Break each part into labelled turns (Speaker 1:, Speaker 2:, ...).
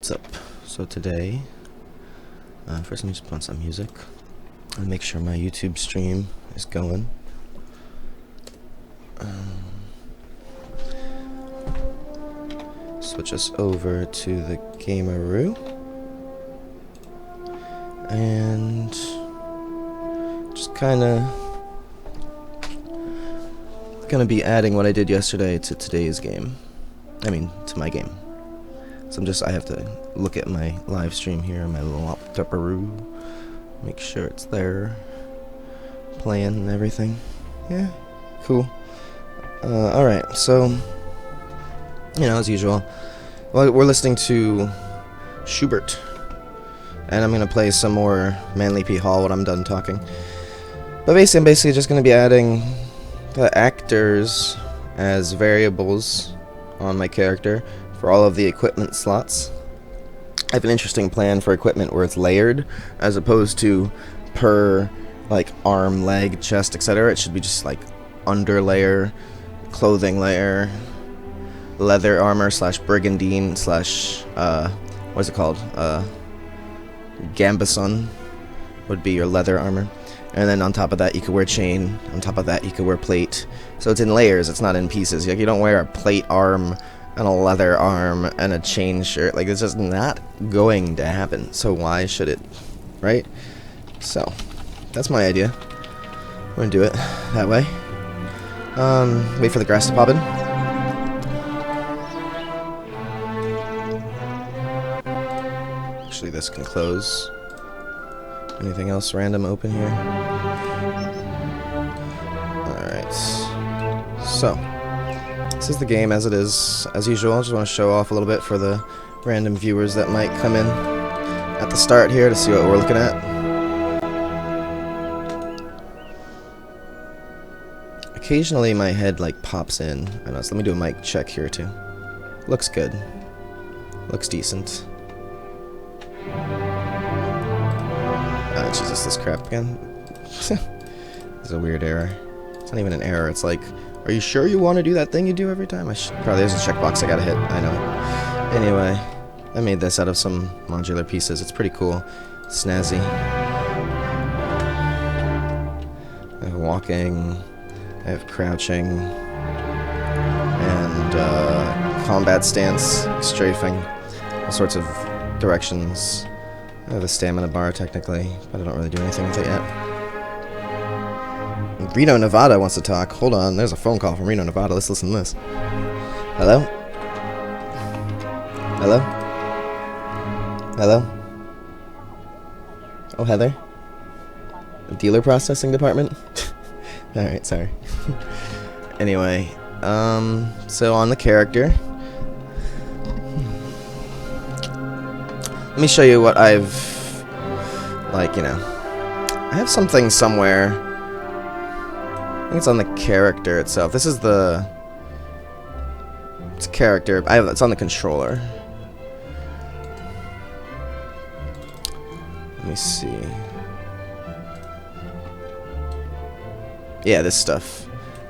Speaker 1: What's up? So today, first let me just put on some music and make sure my YouTube stream is going. Switch us over to the Gameroo, and just kinda gonna be adding what I did yesterday to today's game. I mean, to my game. So I have to look at my live stream here on my laptop-aroo, make sure it's there, playing and everything. Yeah, cool. Alright, so, you know, as usual, well, we're listening to Schubert, and I'm going to play some more Manly P. Hall when I'm done talking. But basically, I'm basically just going to be adding the actors as variables on my character for all of the equipment slots. I have an interesting plan for equipment where it's layered as opposed to per like arm, leg, chest, etc. It should be just like under layer, clothing layer, leather armor slash brigandine slash what is it called? Gambison would be your leather armor. And then on top of that you could wear chain, on top of that you could wear plate. So it's in layers, it's not in pieces. Like, you don't wear a plate arm and a leather arm and a chain shirt. Like, it's just not going to happen. So why should it, right? So that's my idea. I'm gonna do it that way. Wait for the grass to pop in. Actually, this can close. Anything else random open here? Alright. So this is the game as it is, as usual. I just want to show off a little bit for the random viewers that might come in at the start here to see what we're looking at. Occasionally my head like pops in. I know, so let me do a mic check here too. Looks good. Looks decent. Jesus, this crap again. It's a weird error. It's not even an error, it's like, are you sure you want to do that thing you do every time? Probably there's a checkbox I gotta hit, I know it. Anyway, I made this out of some modular pieces. It's pretty cool. Snazzy. I have walking, I have crouching, and combat stance, strafing, all sorts of directions. I have a stamina bar, technically, but I don't really do anything with it yet. Reno, Nevada wants to talk. Hold on, there's a phone call from Reno, Nevada. Let's listen to this. Hello? Hello? Hello? Oh, Heather? The dealer processing department? Alright, sorry. Anyway, so on the character, let me show you what I've, like, you know, I have something somewhere. I think it's on the character itself. This is the, it's a character. It's on the controller. Let me see. Yeah, this stuff.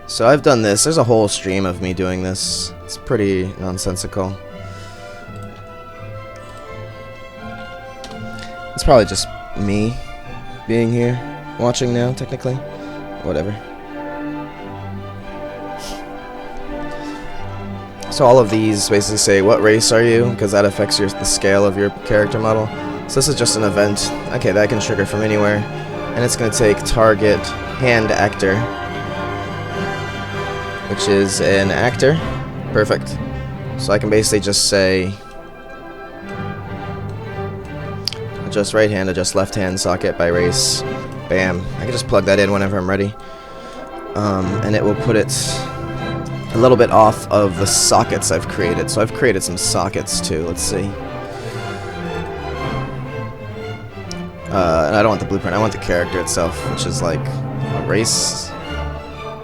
Speaker 1: So I've done this. There's a whole stream of me doing this. It's pretty nonsensical. It's probably just me being here, watching now, technically. Whatever. So all of these basically say, what race are you? Because that affects the scale of your character model. So this is just an event. Okay, that can trigger from anywhere. And it's going to take target hand actor, which is an actor. Perfect. So I can basically just say, adjust right hand, adjust left hand socket by race. Bam. I can just plug that in whenever I'm ready. And it will put it a little bit off of the sockets I've created. So I've created some sockets too. Let's see. And I don't want the blueprint. I want the character itself, which is like a race,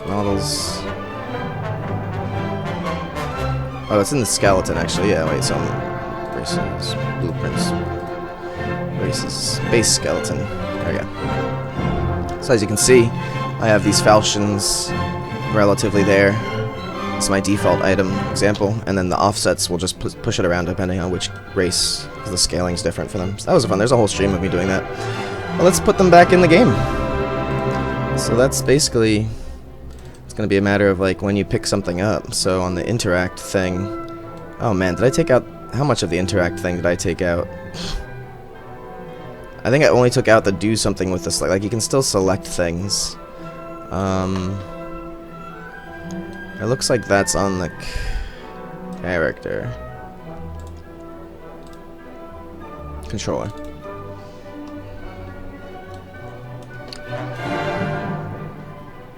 Speaker 1: models. Oh, it's in the skeleton actually. Yeah, wait, so races, blueprints. Races, base skeleton. There we go. So as you can see, I have these falchions relatively there. It's my default item example, and then the offsets will just push it around depending on which race, because the scaling's different for them. So that was fun. There's a whole stream of me doing that. Well, let's put them back in the game. So that's basically, it's going to be a matter of like when you pick something up. So on the interact thing, oh man, did I take out, how much of the interact thing did I take out? I think I only took out the do something with this, like you can still select things. It looks like that's on the character. Controller.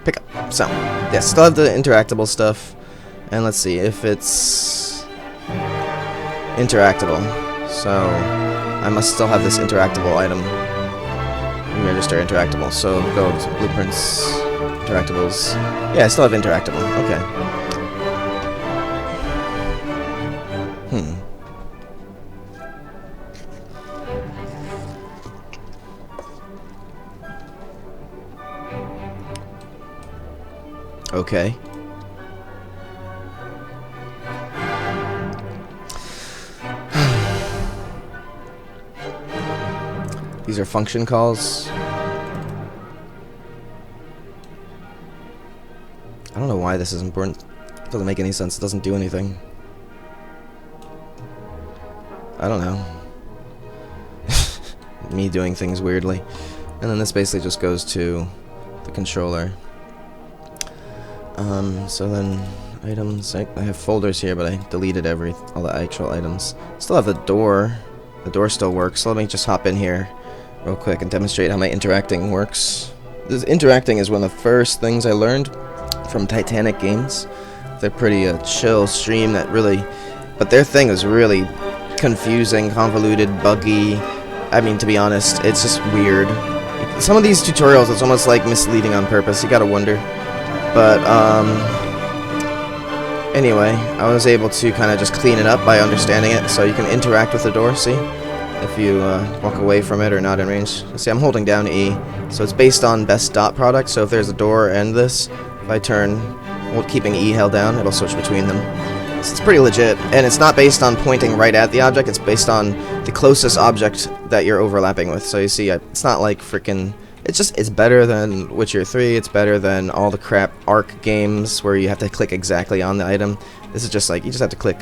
Speaker 1: Pick up. So, yeah, still have the interactable stuff. And let's see if it's interactable. So, I must still have this interactable item. Register interactable. So, go to blueprints, interactables. Yeah, I still have interactable. Okay. Okay. These are function calls. I don't know why this is important. It doesn't make any sense. It doesn't do anything. I don't know. Me doing things weirdly. And then this basically just goes to the controller. So then items, I have folders here, but I deleted all the actual items. Still have the door. The door still works. So let me just hop in here real quick and demonstrate how my interacting works. This interacting is one of the first things I learned from Titanic Games. They're pretty chill stream that really, but their thing is really confusing, convoluted, buggy. I mean, to be honest, it's just weird. Some of these tutorials, it's almost like misleading on purpose. You gotta wonder. But, anyway, I was able to kind of just clean it up by understanding it. So you can interact with the door, see? If you walk away from it or not in range. See, I'm holding down E. So it's based on best dot product. So if there's a door and this, if I turn, keeping E held down, it'll switch between them. So it's pretty legit. And it's not based on pointing right at the object. It's based on the closest object that you're overlapping with. So you see, it's not like freaking... It's better than Witcher 3, it's better than all the crap Arc games where you have to click exactly on the item. This is just like, you just have to click,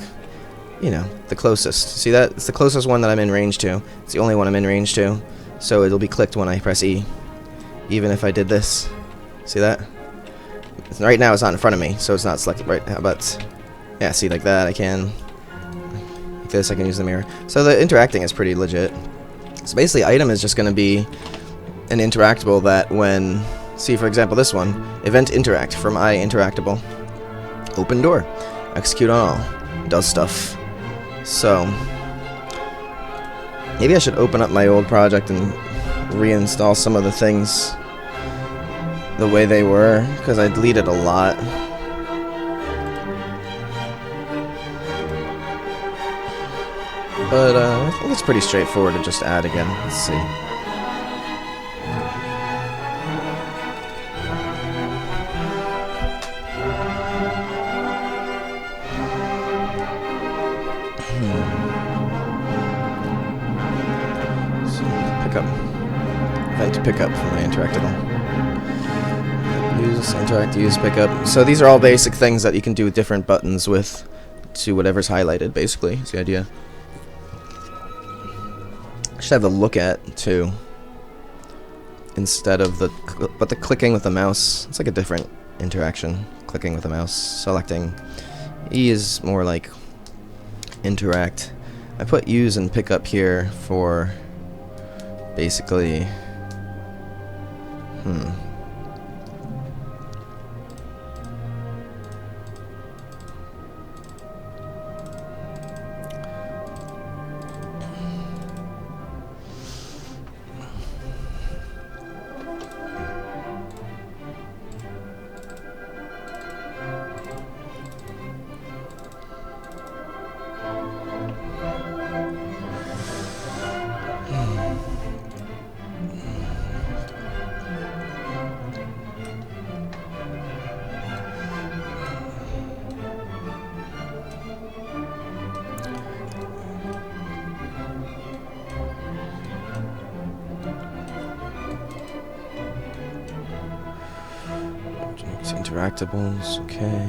Speaker 1: you know, the closest. See that? It's the closest one that I'm in range to. It's the only one I'm in range to. So it'll be clicked when I press E. Even if I did this. See that? Right now it's not in front of me, so it's not selected right now, but... Yeah, see, like that, I can... Like this, I can use the mirror. So the interacting is pretty legit. So basically, item is just going to be... an interactable that when, see for example this one, event interact from I interactable, open door, execute on all, does stuff. So maybe I should open up my old project and reinstall some of the things the way they were, because I deleted a lot. But I think it's pretty straightforward to just add again. Let's see. Pick up from my interactable. Use, interact, use, pick up. So these are all basic things that you can do with different buttons with to whatever's highlighted, basically. That's the idea. I should have the look at, too. Instead of the... But the clicking with the mouse, it's like a different interaction. Clicking with the mouse, selecting. E is more like interact. I put use and pick up here for basically... interactables, okay.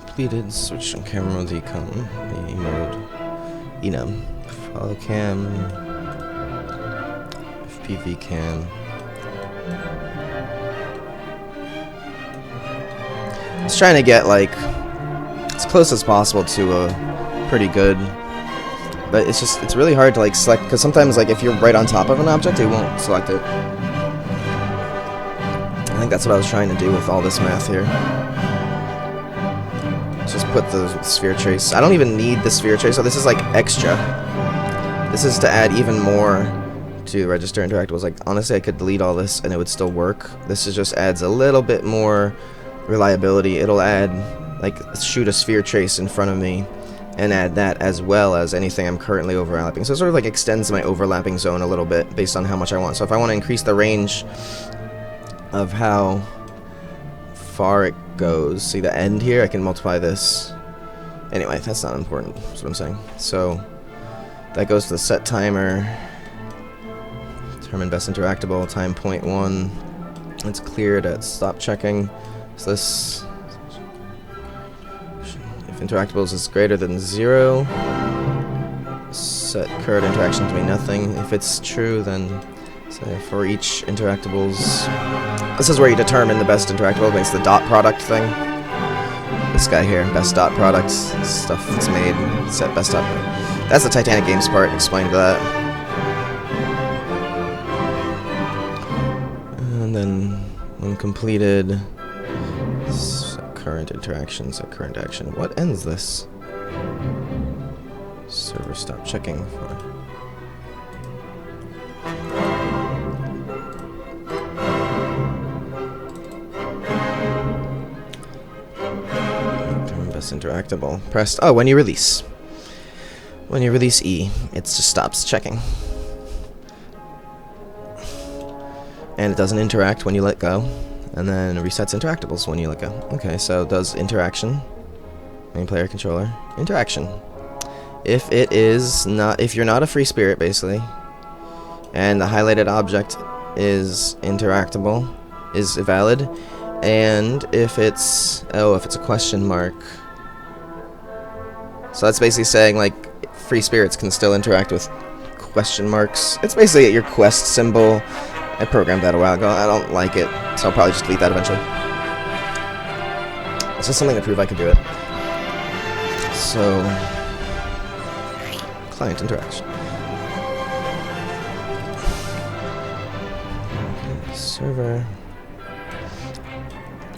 Speaker 1: Completed, switch on camera mode, ecom, E mode, enum, follow cam, FPV cam. I was trying to get like as close as possible to a pretty good, but it's really hard to like select, because sometimes like if you're right on top of an object it won't select it. I think that's what I was trying to do with all this math here. Just put the sphere trace. I don't even need the sphere trace, so this is like extra. This is to add even more to register interactables. Like honestly I could delete all this and it would still work. This is just adds a little bit more reliability. It'll add, like, shoot a sphere trace in front of me and add that as well as anything I'm currently overlapping. So it sort of like extends my overlapping zone a little bit based on how much I want. So if I want to increase the range of how far it goes, see the end here, I can multiply this. Anyway, that's not important, that's what I'm saying. So that goes to the set timer, determine best interactable, time 0.1. It's cleared at stop checking. So this, if interactables is greater than 0, set current interaction to be nothing. If it's true, then say for each interactables, this is where you determine the best interactable. It's the dot product thing. This guy here, best dot product, stuff that's made, set best dot. That's the Titanic Games part, explained that. And then when completed, current interaction, set current action. What ends this? Server stop checking for. Best interactable. Pressed. Oh, when you release. When you release E, it just stops checking. And it doesn't interact when you let go. And then resets interactables when you let go. Okay, so it does interaction. Main player controller. Interaction. If it is not, if you're not a free spirit, basically, and the highlighted object is interactable, is valid, and if it's, if it's a question mark. So that's basically saying, like, free spirits can still interact with question marks. It's basically your quest symbol. I programmed that a while ago. I don't like it, so I'll probably just delete that eventually. It's just something to prove I could do it. So, client interaction. Server.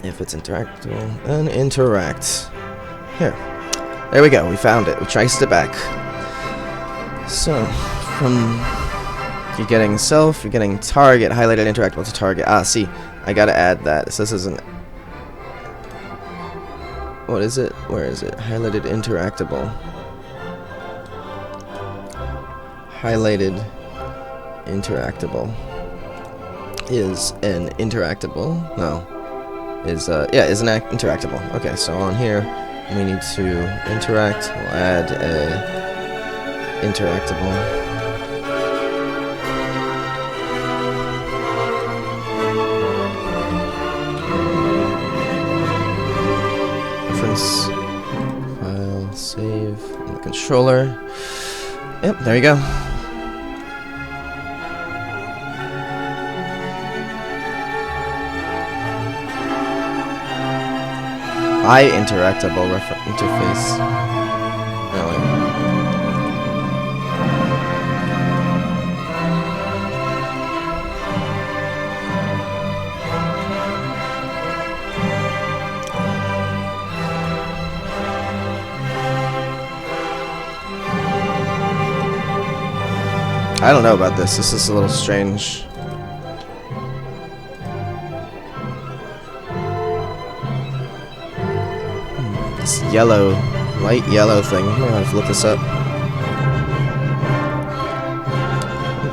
Speaker 1: If it's interactable, then interact. Here. There we go. We found it. We traced it back. So, from... You're getting self, you're getting target, highlighted interactable to target. Ah, see, I gotta add that. So this isn't... What is it? Where is it? Highlighted interactable. Highlighted interactable is an interactable. No. Is, yeah, is an interactable. Okay, so on here, we need to interact. We'll add a interactable. File, save, on the controller. Yep, there you go. Interactable interface. No, wait. I don't know about this. This is a little strange. This yellow, light yellow thing. I'm gonna have to look this up.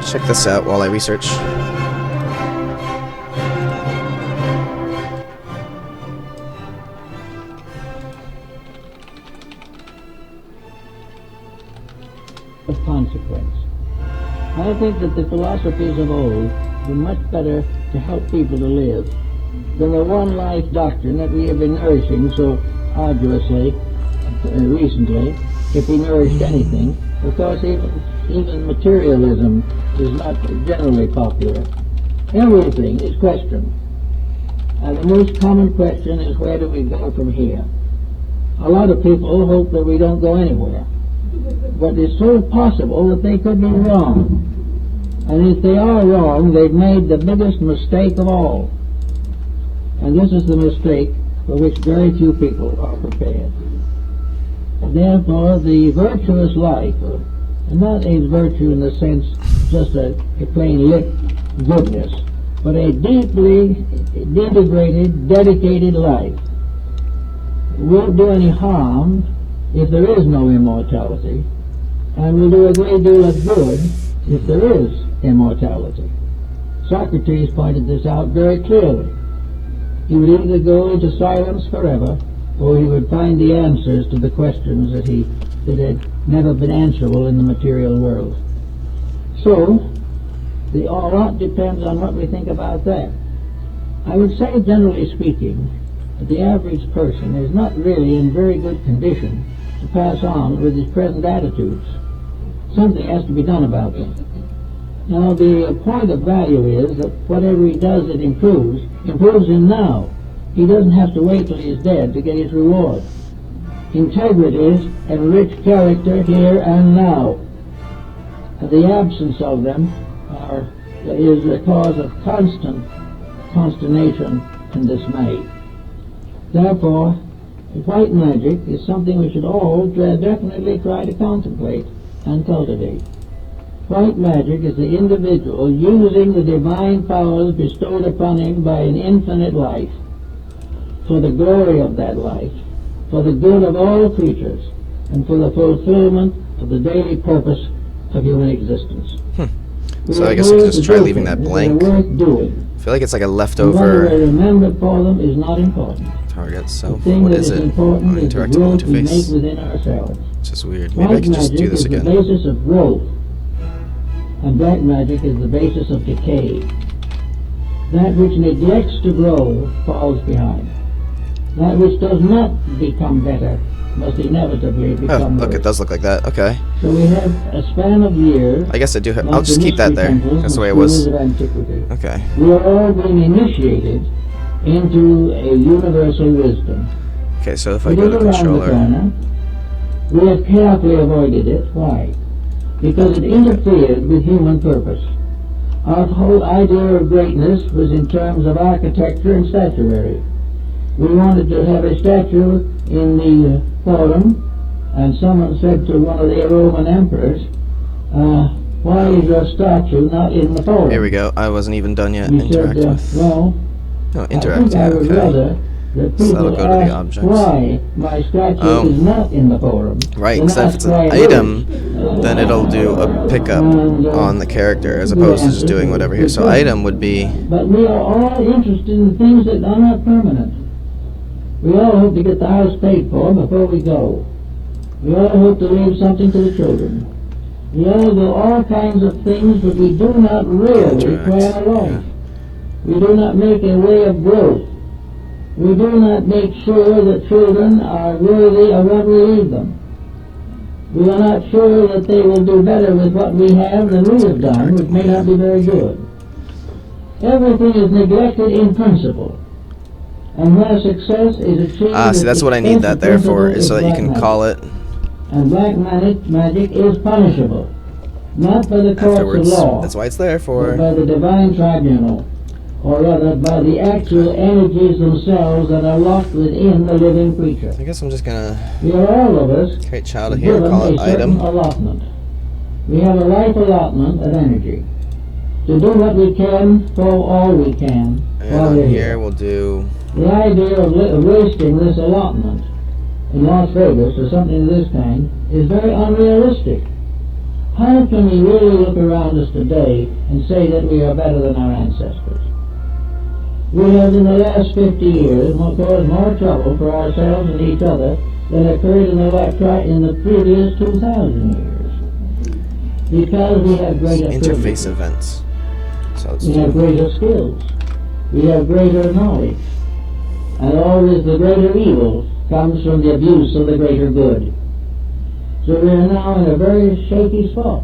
Speaker 1: Check this out while I research.
Speaker 2: Of consequence. I think that the philosophies of old be much better to help people to live than the one life doctrine that we have been nourishing so arduously recently, if we nourished anything, because even materialism is not generally popular. Everything is questioned. And the most common question is, where do we go from here? A lot of people hope that we don't go anywhere. But it's so possible that they could be wrong. And if they are wrong, they've made the biggest mistake of all. And this is the mistake for which very few people are prepared. Therefore, the virtuous life, and not a virtue in the sense just a plain lip goodness, but a deeply integrated, dedicated life, won't do any harm if there is no immortality, and will do a great deal of good if there is immortality. Socrates pointed this out very clearly. He would either go into silence forever, or he would find the answers to the questions that had never been answerable in the material world. So, a lot depends on what we think about that. I would say, generally speaking, that the average person is not really in very good condition to pass on with his present attitudes. Something has to be done about them. Now, the point of value is that whatever he does that improves him now. He doesn't have to wait till he's dead to get his reward. Integrity and rich character here and now. And the absence of them is a cause of constant consternation and dismay. Therefore, white magic is something we should all definitely try to contemplate and cultivate. White magic is the individual using the divine powers bestowed upon him by an infinite life for the glory of that life, for the good of all creatures, and for the fulfillment of the daily purpose of human existence.
Speaker 1: So I guess I could just try leaving that blank. I feel like it's like a leftover
Speaker 2: remembered for them is not important.
Speaker 1: Target self. What is it? Interactive interface.
Speaker 2: Within ourselves.
Speaker 1: It's just weird. Maybe I can just do this again.
Speaker 2: The basis of growth, and black magic is the basis of decay. That which neglects to grow falls behind. That which does not become better must inevitably become
Speaker 1: look,
Speaker 2: worse.
Speaker 1: it does look like that. Okay.
Speaker 2: So we have a span of years.
Speaker 1: I guess I do have. I'll just keep that there. That's the way it was. Okay.
Speaker 2: We are all being initiated into a universal wisdom.
Speaker 1: Okay, so if I go to controller.
Speaker 2: We have carefully avoided it. Why? Because it interfered with human purpose. Our whole idea of greatness was in terms of architecture and statuary. We wanted to have a statue in the forum, and someone said to one of the Roman emperors, why is your statue not in the forum?
Speaker 1: Here we go. I wasn't even done yet.
Speaker 2: He
Speaker 1: Interact
Speaker 2: said,
Speaker 1: with.
Speaker 2: well,
Speaker 1: No, interact.
Speaker 2: I would rather that people
Speaker 1: so that'll go to the objects.
Speaker 2: Why my statue is not in the forum.
Speaker 1: Right, because if it's an item, then it'll do a pickup on the character as opposed to just doing whatever here. So item would be.
Speaker 2: But we are all interested in things that are not permanent. We all hope to get the house paid for before we go. We all hope to leave something to the children. We all do all kinds of things, but we do not really require a life. We do not make a way of growth. We do not make sure that children are worthy of what we leave them. We are not sure that they will do better with what we have than we have done, which may not be very good. Everything is neglected in principle. And where success is achieved...
Speaker 1: see, that's what I need that there for, is so that you can call it.
Speaker 2: And black magic is punishable. Not by the courts of law.
Speaker 1: That's why it's there for.
Speaker 2: But by the divine tribunal. Or rather, by the actual energies themselves that are locked within the living creature.
Speaker 1: I guess I'm just gonna.
Speaker 2: We are all of us
Speaker 1: create child here, call it item.
Speaker 2: Allotment. We have a life allotment of energy to do what we can for all we can.
Speaker 1: And here we'll do.
Speaker 2: The idea of wasting this allotment in Las Vegas or something of this kind is very unrealistic. How can we really look around us today and say that we are better than our ancestors? We have in the last 50 years caused more trouble for ourselves and each other than occurred in the previous 2,000 years. Because we have greater
Speaker 1: interface events. So let's
Speaker 2: We have
Speaker 1: do
Speaker 2: greater skills. We have greater knowledge. And always the greater evil comes from the abuse of the greater good. So we are now in a very shaky spot.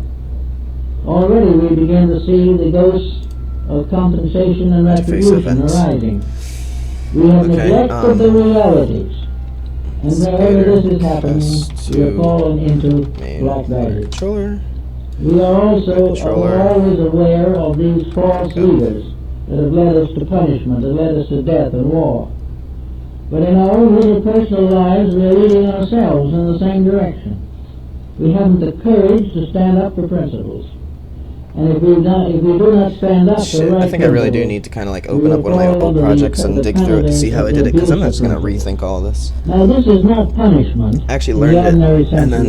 Speaker 2: Already we begin to see the ghosts of compensation and retribution
Speaker 1: events.
Speaker 2: arising. We have neglected the realities. And wherever this is happening, we are fallen into black magic.
Speaker 1: Controller.
Speaker 2: We are also always aware of these false leaders that have led us to punishment, that led us to death and war. But in our own little personal lives, we are leading ourselves in the same direction. We haven't the courage to stand up for principles. And if we do not stand up for right
Speaker 1: I think I really do need to kind of like open up one of my old projects and dig through it to see how I did it, because I'm not just going to rethink all of this.
Speaker 2: Now this is not punishment.
Speaker 1: Actually learned it, and then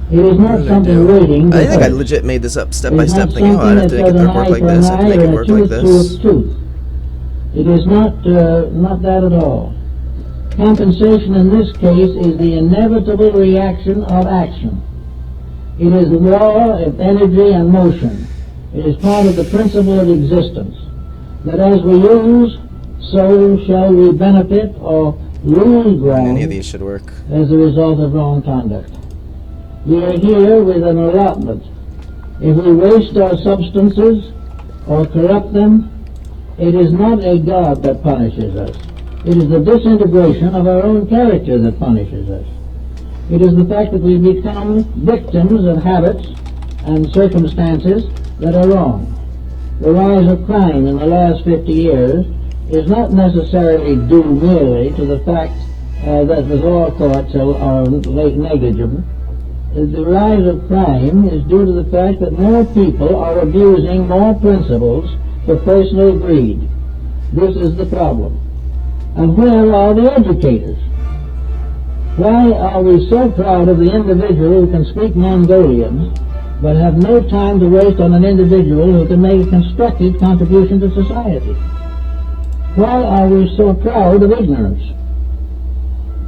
Speaker 2: it is not something waiting.
Speaker 1: I think I legit made this up step by step, thinking, oh, I'd have to make it work like this, I have to make it work like this.
Speaker 2: It is not that at all. Compensation in this case is the inevitable reaction of action. It is the law of energy and motion. It is part of the principle of existence, that as we use, so shall we benefit or lose ground
Speaker 1: Any of these should work.
Speaker 2: as a result of wrong conduct. We are here with an allotment. If we waste our substances or corrupt them, it is not a God that punishes us. It is the disintegration of our own character that punishes us. It is the fact that we become victims of habits and circumstances that are wrong. The rise of crime in the last 50 years is not necessarily due merely to the fact that the law courts are negligible. The rise of crime is due to the fact that more people are abusing more principles for personal greed. This is the problem. And where are the educators? Why are we so proud of the individual who can speak Mongolian, but have no time to waste on an individual who can make a constructive contribution to society? Why are we so proud of ignorance?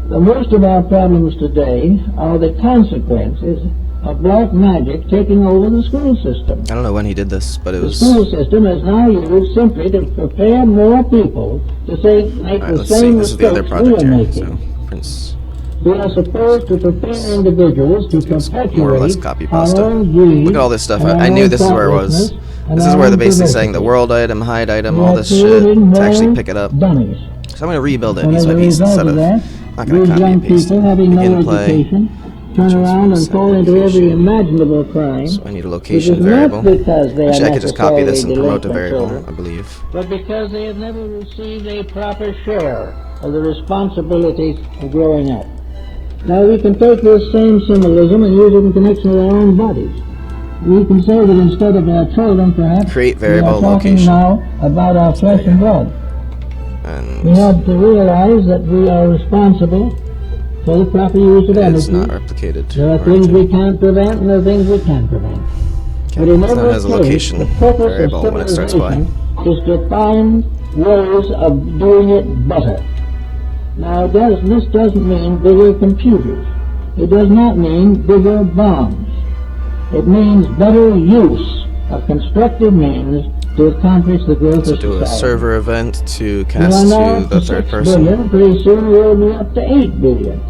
Speaker 2: The most of our problems today are the consequences of black magic taking over the school system.
Speaker 1: I don't know when he did this, but it was...
Speaker 2: The school system is now used simply to prepare more people to make the same mistakes we are making.
Speaker 1: Prince.
Speaker 2: We are supposed to prepare individuals to perpetuate
Speaker 1: more or less copy
Speaker 2: our
Speaker 1: pasta.
Speaker 2: own greed.
Speaker 1: Look at all this stuff. I knew this is where it was. This is where they're basically saying the world item, hide item, all this shit, to actually pick it up.
Speaker 2: Dummies.
Speaker 1: So I'm going to rebuild it
Speaker 2: And
Speaker 1: piece
Speaker 2: as
Speaker 1: by
Speaker 2: a
Speaker 1: piece
Speaker 2: result
Speaker 1: instead
Speaker 2: of
Speaker 1: of...
Speaker 2: that,
Speaker 1: Not going
Speaker 2: these
Speaker 1: to copy
Speaker 2: young
Speaker 1: and paste.
Speaker 2: people having no
Speaker 1: Begin play.
Speaker 2: education turn around and fall into every imaginable crime.
Speaker 1: So I need a
Speaker 2: It
Speaker 1: location
Speaker 2: is
Speaker 1: variable.
Speaker 2: not because they
Speaker 1: Actually,
Speaker 2: are
Speaker 1: I could just copy this and
Speaker 2: necessarily
Speaker 1: promote a
Speaker 2: delinquent
Speaker 1: variable,
Speaker 2: children,
Speaker 1: I believe.
Speaker 2: but because they have never received a proper share of the responsibilities of growing up. Now we can take this same symbolism and use it in connection with our own bodies. We can say that instead of our children, perhaps,
Speaker 1: Create
Speaker 2: we
Speaker 1: variable
Speaker 2: are talking
Speaker 1: location.
Speaker 2: now about our flesh and blood.
Speaker 1: And
Speaker 2: We have to realize that we are responsible for the proper use of
Speaker 1: it's
Speaker 2: energy.
Speaker 1: not replicated.
Speaker 2: There are
Speaker 1: or
Speaker 2: things we
Speaker 1: anything.
Speaker 2: can't prevent and there are things we can prevent.
Speaker 1: Okay,
Speaker 2: But in
Speaker 1: so
Speaker 2: every
Speaker 1: it has a
Speaker 2: case,
Speaker 1: location
Speaker 2: the purpose
Speaker 1: variable
Speaker 2: of
Speaker 1: when it starts
Speaker 2: civilization
Speaker 1: playing.
Speaker 2: is to find ways of doing it better. Now, this doesn't mean bigger computers. It does not mean bigger bombs. It means better use of constructive means to accomplish the growth
Speaker 1: So
Speaker 2: of
Speaker 1: do a
Speaker 2: society.
Speaker 1: server event to
Speaker 2: We
Speaker 1: cast
Speaker 2: are now
Speaker 1: to the
Speaker 2: at
Speaker 1: third
Speaker 2: 6
Speaker 1: person.
Speaker 2: billion. Pretty soon we'll be up to 8 billion.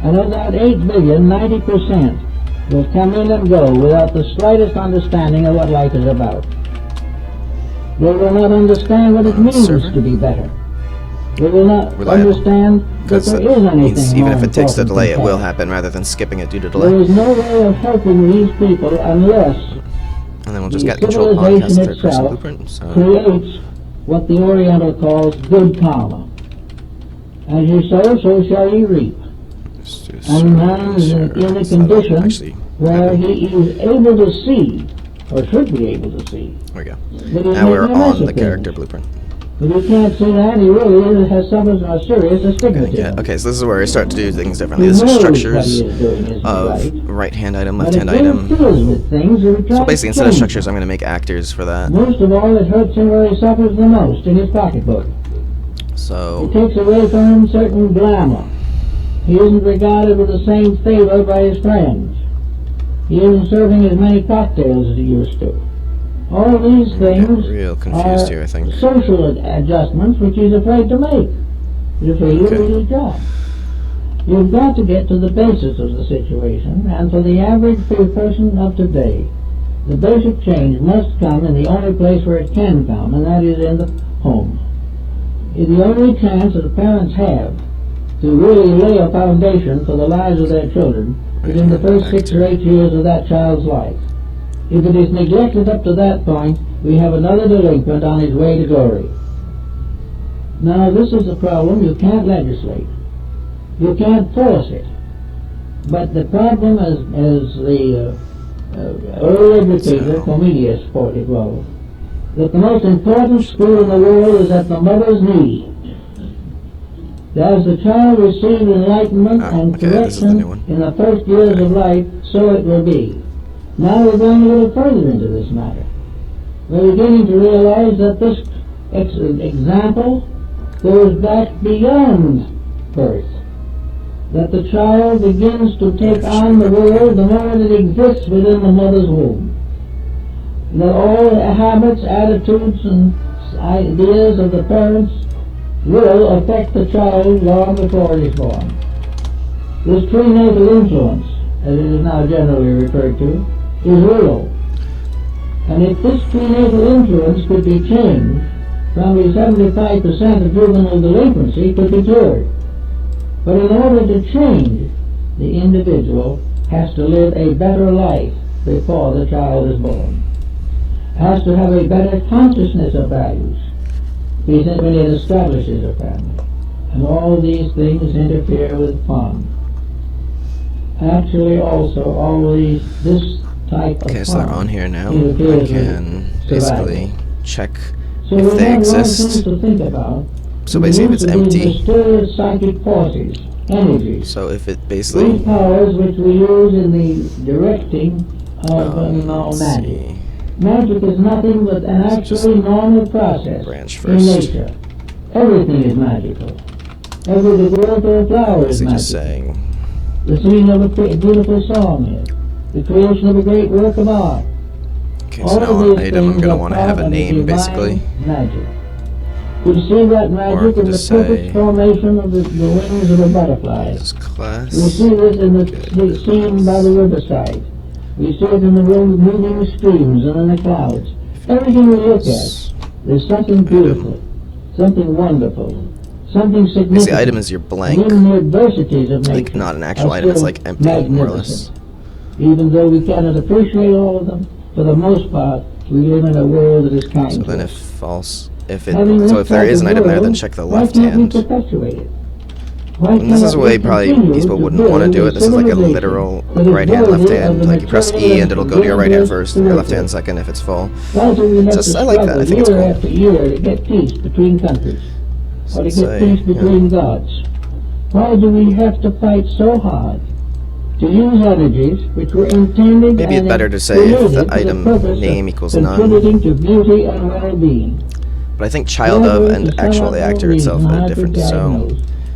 Speaker 2: And of that 8 billion, 90% will come in and go without the slightest understanding of what life is about. They will not understand what it means
Speaker 1: server?
Speaker 2: to be better. They will not
Speaker 1: Reliable.
Speaker 2: understand that
Speaker 1: Because
Speaker 2: there
Speaker 1: it
Speaker 2: is anything
Speaker 1: means even
Speaker 2: more
Speaker 1: if it takes a
Speaker 2: important
Speaker 1: delay,
Speaker 2: than
Speaker 1: it will
Speaker 2: that.
Speaker 1: happen rather than skipping it due to
Speaker 2: There
Speaker 1: delay.
Speaker 2: is no way of helping these people unless
Speaker 1: And then we'll just
Speaker 2: the
Speaker 1: get control podcast
Speaker 2: civilization
Speaker 1: third person
Speaker 2: itself
Speaker 1: blueprint. So
Speaker 2: creates what the Oriental calls good karma. As you sow, so shall you reap.
Speaker 1: let's do
Speaker 2: And man is
Speaker 1: server,
Speaker 2: in a
Speaker 1: so that'll
Speaker 2: condition
Speaker 1: actually
Speaker 2: where
Speaker 1: happen.
Speaker 2: he is able to see, or should be able to see,
Speaker 1: There we go.
Speaker 2: that he's
Speaker 1: Now we're
Speaker 2: making a mess
Speaker 1: on
Speaker 2: of
Speaker 1: the character
Speaker 2: things.
Speaker 1: blueprint.
Speaker 2: But he can't see that, he really has suffered a serious astigmatism.
Speaker 1: Okay, so this is where I start to do things differently.
Speaker 2: He
Speaker 1: This is
Speaker 2: knows what
Speaker 1: structures
Speaker 2: he is doing is
Speaker 1: of
Speaker 2: right,
Speaker 1: right hand item,
Speaker 2: but
Speaker 1: left hand
Speaker 2: it
Speaker 1: item.
Speaker 2: interferes with things and
Speaker 1: So
Speaker 2: tries
Speaker 1: basically,
Speaker 2: to
Speaker 1: instead of
Speaker 2: change
Speaker 1: structures,
Speaker 2: them.
Speaker 1: I'm going to make actors for that.
Speaker 2: Most of all, it hurts him where he suffers the most, in his pocketbook.
Speaker 1: So
Speaker 2: It takes away from him certain glamour. He isn't regarded with the same favor by his friends. He isn't serving as many cocktails as he used to. All these things
Speaker 1: Real confused here, I think.
Speaker 2: social adjustments which he's afraid to make. He's afraid to do his job. You've got to get to the basis of the situation, and for the average person of today, the basic change must come in the only place where it can come, and that is in the home. It's the only chance that the parents have to really lay a foundation for the lives of their children is in the first 6 or 8 years of that child's life. If it is neglected up to that point, we have another delinquent on his way to glory. Now, this is a problem you can't legislate. You can't force it. But the problem, as the early educator, Comedius, put it well, that the most important school in the world is at the mother's knee. As the child receives enlightenment and correction in the first years of life, so it will be. Now we're going a little further into this matter. We're beginning to realize that this example goes back beyond birth. That the child begins to take on the world the moment it exists within the mother's womb. That all habits, attitudes, and ideas of the parents will affect the child long before it is born. This prenatal influence, as it is now generally referred to, is real. And if this prenatal influence could be changed, probably 75% of juvenile delinquency could be cured. But in order to change, the individual has to live a better life before the child is born. Has to have a better consciousness of values when it establishes a family. And all these things interfere with fun. Actually, also, this type of
Speaker 1: okay, so they're on here now. I
Speaker 2: interferes
Speaker 1: can
Speaker 2: with
Speaker 1: basically check
Speaker 2: So
Speaker 1: if
Speaker 2: we
Speaker 1: they
Speaker 2: have one
Speaker 1: exist.
Speaker 2: thing to think about.
Speaker 1: So basically, if it's empty,
Speaker 2: Mysterious psychic forces, energies.
Speaker 1: so if it basically,
Speaker 2: These powers which we use in the directing of
Speaker 1: let's
Speaker 2: magic.
Speaker 1: see,
Speaker 2: Magic is nothing but an actually normal process
Speaker 1: branch
Speaker 2: in
Speaker 1: first.
Speaker 2: nature. Everything is magical. The growth of a flower is
Speaker 1: Basically just
Speaker 2: magical.
Speaker 1: saying,
Speaker 2: The singing of a beautiful song is. The creation of a great work of art.
Speaker 1: okay, so now on item, I'm gonna want to have a name, basically.
Speaker 2: Magic. We see that magic in the
Speaker 1: just
Speaker 2: perfect
Speaker 1: say-
Speaker 2: formation of the wings of a butterfly.
Speaker 1: This class.
Speaker 2: We see this in the scene by the riverside. We see it in the moving streams and in the clouds. Everything we look at, there's something beautiful, something wonderful, something significant.
Speaker 1: Basically, item is your blank.
Speaker 2: And even the adversities of nature
Speaker 1: Like not an actual
Speaker 2: are
Speaker 1: item, it's
Speaker 2: still
Speaker 1: like empty, more or less.
Speaker 2: magnificent. Even though we cannot appreciate all of them, for the most part, we live in a world that is kind
Speaker 1: So
Speaker 2: to
Speaker 1: then
Speaker 2: us.
Speaker 1: if false, if it,
Speaker 2: Having
Speaker 1: so
Speaker 2: this
Speaker 1: if there
Speaker 2: type
Speaker 1: is
Speaker 2: of
Speaker 1: an item there, then
Speaker 2: world,
Speaker 1: check the
Speaker 2: why
Speaker 1: left
Speaker 2: can't we
Speaker 1: hand.
Speaker 2: perpetuate it? Why
Speaker 1: And this is
Speaker 2: cannot
Speaker 1: the
Speaker 2: we
Speaker 1: way probably
Speaker 2: continue
Speaker 1: people
Speaker 2: to
Speaker 1: wouldn't
Speaker 2: build
Speaker 1: want to do
Speaker 2: a
Speaker 1: it. This is like a
Speaker 2: civilization
Speaker 1: literal
Speaker 2: that is
Speaker 1: right hand, left
Speaker 2: worthy of
Speaker 1: hand.
Speaker 2: the
Speaker 1: Like you press
Speaker 2: material
Speaker 1: E and it'll go to your right hand
Speaker 2: advantages
Speaker 1: first, and your left
Speaker 2: to
Speaker 1: hand second if it's full.
Speaker 2: Why do we have to
Speaker 1: Just, I like that. I
Speaker 2: struggle
Speaker 1: think it's
Speaker 2: year
Speaker 1: cool.
Speaker 2: after year to get peace between countries? Or to
Speaker 1: So
Speaker 2: get peace between gods? Why do we have to fight so hard to use energies which were intended
Speaker 1: Maybe it's
Speaker 2: and
Speaker 1: better to say if
Speaker 2: created
Speaker 1: the
Speaker 2: for
Speaker 1: item
Speaker 2: purpose
Speaker 1: name
Speaker 2: of
Speaker 1: equals none.
Speaker 2: contributing to beauty and well-being?
Speaker 1: But I think child of and actual actor itself are different. So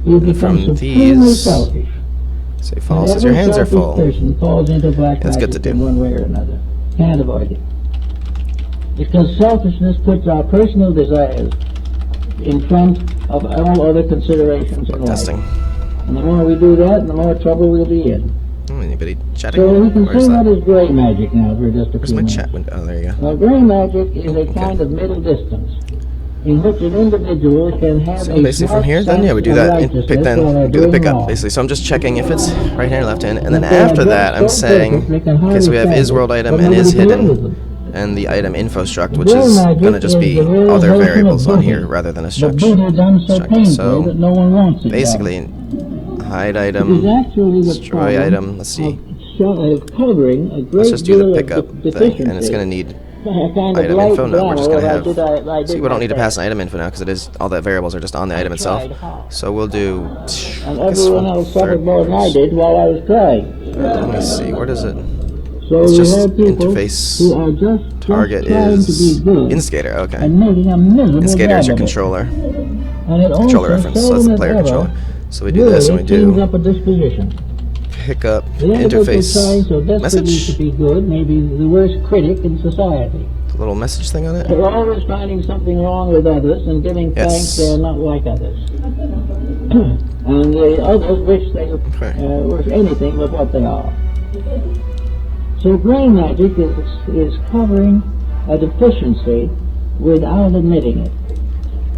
Speaker 2: You become
Speaker 1: from
Speaker 2: supremely
Speaker 1: these,
Speaker 2: selfish.
Speaker 1: say false as
Speaker 2: Every
Speaker 1: your hands are
Speaker 2: selfish
Speaker 1: full.
Speaker 2: person falls into black
Speaker 1: That's good
Speaker 2: magic
Speaker 1: to do.
Speaker 2: in one way or another. Can't avoid it. Because selfishness puts our personal desires in front of all other considerations in life.
Speaker 1: Testing.
Speaker 2: And the more we do that, the more trouble we'll be in.
Speaker 1: Anybody chatting?
Speaker 2: So we can
Speaker 1: Where's
Speaker 2: see
Speaker 1: that?
Speaker 2: what is gray magic now for just a
Speaker 1: Where's
Speaker 2: few
Speaker 1: my
Speaker 2: minutes.
Speaker 1: chat window? Oh, there you go.
Speaker 2: Well, gray magic is a kind of middle distance in which an individual can have
Speaker 1: So
Speaker 2: a
Speaker 1: basically from
Speaker 2: smart
Speaker 1: here, then yeah, we do
Speaker 2: sense of
Speaker 1: that. And pick
Speaker 2: righteousness while they're
Speaker 1: then do the
Speaker 2: doing
Speaker 1: pickup
Speaker 2: wrong.
Speaker 1: basically. So I'm just checking if it's right hand or left hand, and then
Speaker 2: If they are
Speaker 1: after that, I'm
Speaker 2: so
Speaker 1: saying,
Speaker 2: perfect, they can
Speaker 1: okay, so we have
Speaker 2: hardly
Speaker 1: is world
Speaker 2: fathom,
Speaker 1: item
Speaker 2: but
Speaker 1: and is
Speaker 2: nobody can live with
Speaker 1: hidden,
Speaker 2: them.
Speaker 1: and the item info struct, which
Speaker 2: Real
Speaker 1: is
Speaker 2: magic
Speaker 1: gonna just
Speaker 2: is
Speaker 1: be
Speaker 2: the realization
Speaker 1: other
Speaker 2: of
Speaker 1: variables on
Speaker 2: Buddha.
Speaker 1: here rather than a
Speaker 2: But
Speaker 1: struct.
Speaker 2: Buddha done so
Speaker 1: Struct.
Speaker 2: painfully
Speaker 1: So
Speaker 2: that no one wants it
Speaker 1: basically, hide
Speaker 2: done. It
Speaker 1: item,
Speaker 2: is actually the
Speaker 1: destroy
Speaker 2: problem
Speaker 1: item. Let's see.
Speaker 2: of covering a great
Speaker 1: Let's just do
Speaker 2: deal
Speaker 1: the
Speaker 2: of
Speaker 1: pickup thing,
Speaker 2: deficiency.
Speaker 1: and it's gonna need
Speaker 2: A kind of
Speaker 1: item
Speaker 2: light
Speaker 1: info. No, we're just
Speaker 2: glamour
Speaker 1: gonna
Speaker 2: of
Speaker 1: have. See, we don't need to pass an item info now because it is all the variables are just on the item itself.
Speaker 2: tried hard.
Speaker 1: So we'll do.
Speaker 2: And everyone else suffered more than I did while I was trying.
Speaker 1: Let me see. Where does it?
Speaker 2: So
Speaker 1: It's
Speaker 2: we
Speaker 1: just
Speaker 2: have people
Speaker 1: interface
Speaker 2: who are just
Speaker 1: Target
Speaker 2: trying
Speaker 1: is
Speaker 2: to be good
Speaker 1: Instigator. Okay.
Speaker 2: and making a miserable
Speaker 1: Instigator is your
Speaker 2: job of it.
Speaker 1: controller.
Speaker 2: And it
Speaker 1: Controller
Speaker 2: also
Speaker 1: reference. So that's the player controller. So we do this and we
Speaker 2: cleans
Speaker 1: do
Speaker 2: up a disposition.
Speaker 1: pick up
Speaker 2: The individual trying
Speaker 1: interface
Speaker 2: so desperately to
Speaker 1: message.
Speaker 2: be good may be the worst critic in society.
Speaker 1: little message thing on it?
Speaker 2: They're always finding something wrong with others and giving thanks they're not like others. And the others wish they were anything but what they are. So gray magic is covering a deficiency without admitting it,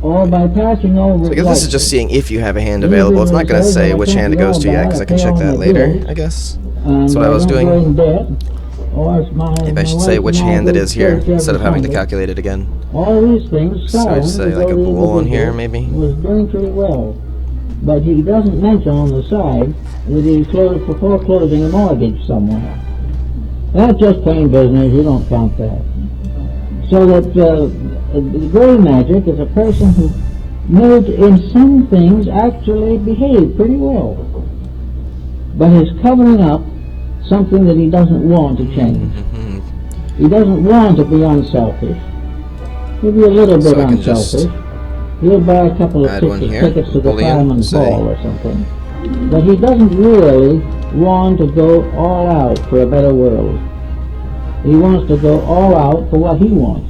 Speaker 2: or by passing over.
Speaker 1: So I guess this is just seeing if you have a hand available. It's not going to say which hand it goes to yet, because I can check that later, I guess. That's what I was doing. Maybe I should say which hand it is here, instead of having to calculate it again.
Speaker 2: All these things.
Speaker 1: So I just say like a bool on here, maybe.
Speaker 2: Was doing pretty well, but he doesn't mention on the side that he's foreclosing a mortgage somewhere. That's just plain business. You don't count that. So that the gray magic is a person who knows in some things actually behave pretty well, but is covering up something that he doesn't want to change. He doesn't want to be unselfish. He'll be a little bit unselfish. He'll buy a couple of tickets to the Fireman's Ball or something. But he doesn't really want to go all out for a better world. He wants to go all out for what he wants.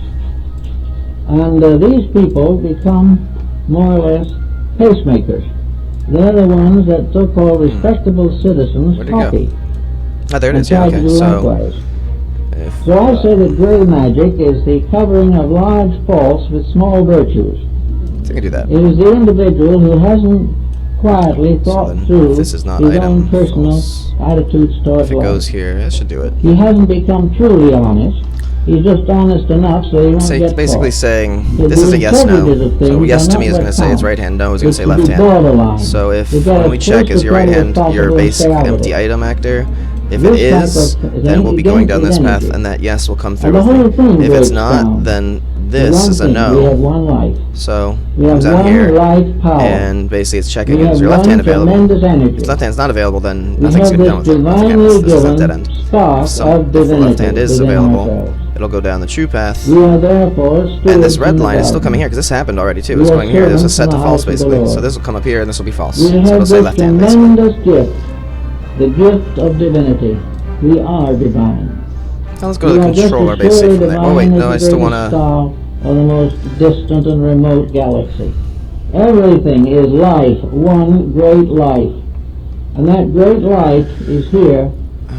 Speaker 2: And these people become more or less pacemakers. They're the ones that so-called respectable citizens copy.
Speaker 1: Oh, there it is, yeah, okay.
Speaker 2: So I say that gray magic is the covering of large faults with small virtues.
Speaker 1: So I can do that.
Speaker 2: It is the individual who hasn't quietly thought through
Speaker 1: this is not
Speaker 2: his
Speaker 1: item
Speaker 2: own personal attitudes towards
Speaker 1: If it
Speaker 2: life.
Speaker 1: goes here, that should do it.
Speaker 2: He hasn't become truly honest. He's just honest enough so he won't get
Speaker 1: It's basically
Speaker 2: caught.
Speaker 1: saying, this is a yes, no. So yes to me is going to say it's right hand, no is going to say left hand. So if, when we check, is your right hand your basic empty item actor? If it is, then we'll be going down this path, and that yes will come through with me. If it's not, then this is a no. So it comes down here, and basically it's checking, is your left hand available? If left hand's not available, then nothing's going to be done with it. Nothing happens. This is a dead end. If the left hand is available, it'll go down the true path. And this red line is still coming here, because this happened already too. It's going here. There's a set to false, basically. So this will come up here, and this will be false. So it'll say left hand, basically.
Speaker 2: The gift of divinity. We are divine.
Speaker 1: Now let's go to the controller, basically, from there. Oh wait, no, I still want to...
Speaker 2: of the most distant and remote galaxy. Everything is life, one great life. And that great life is here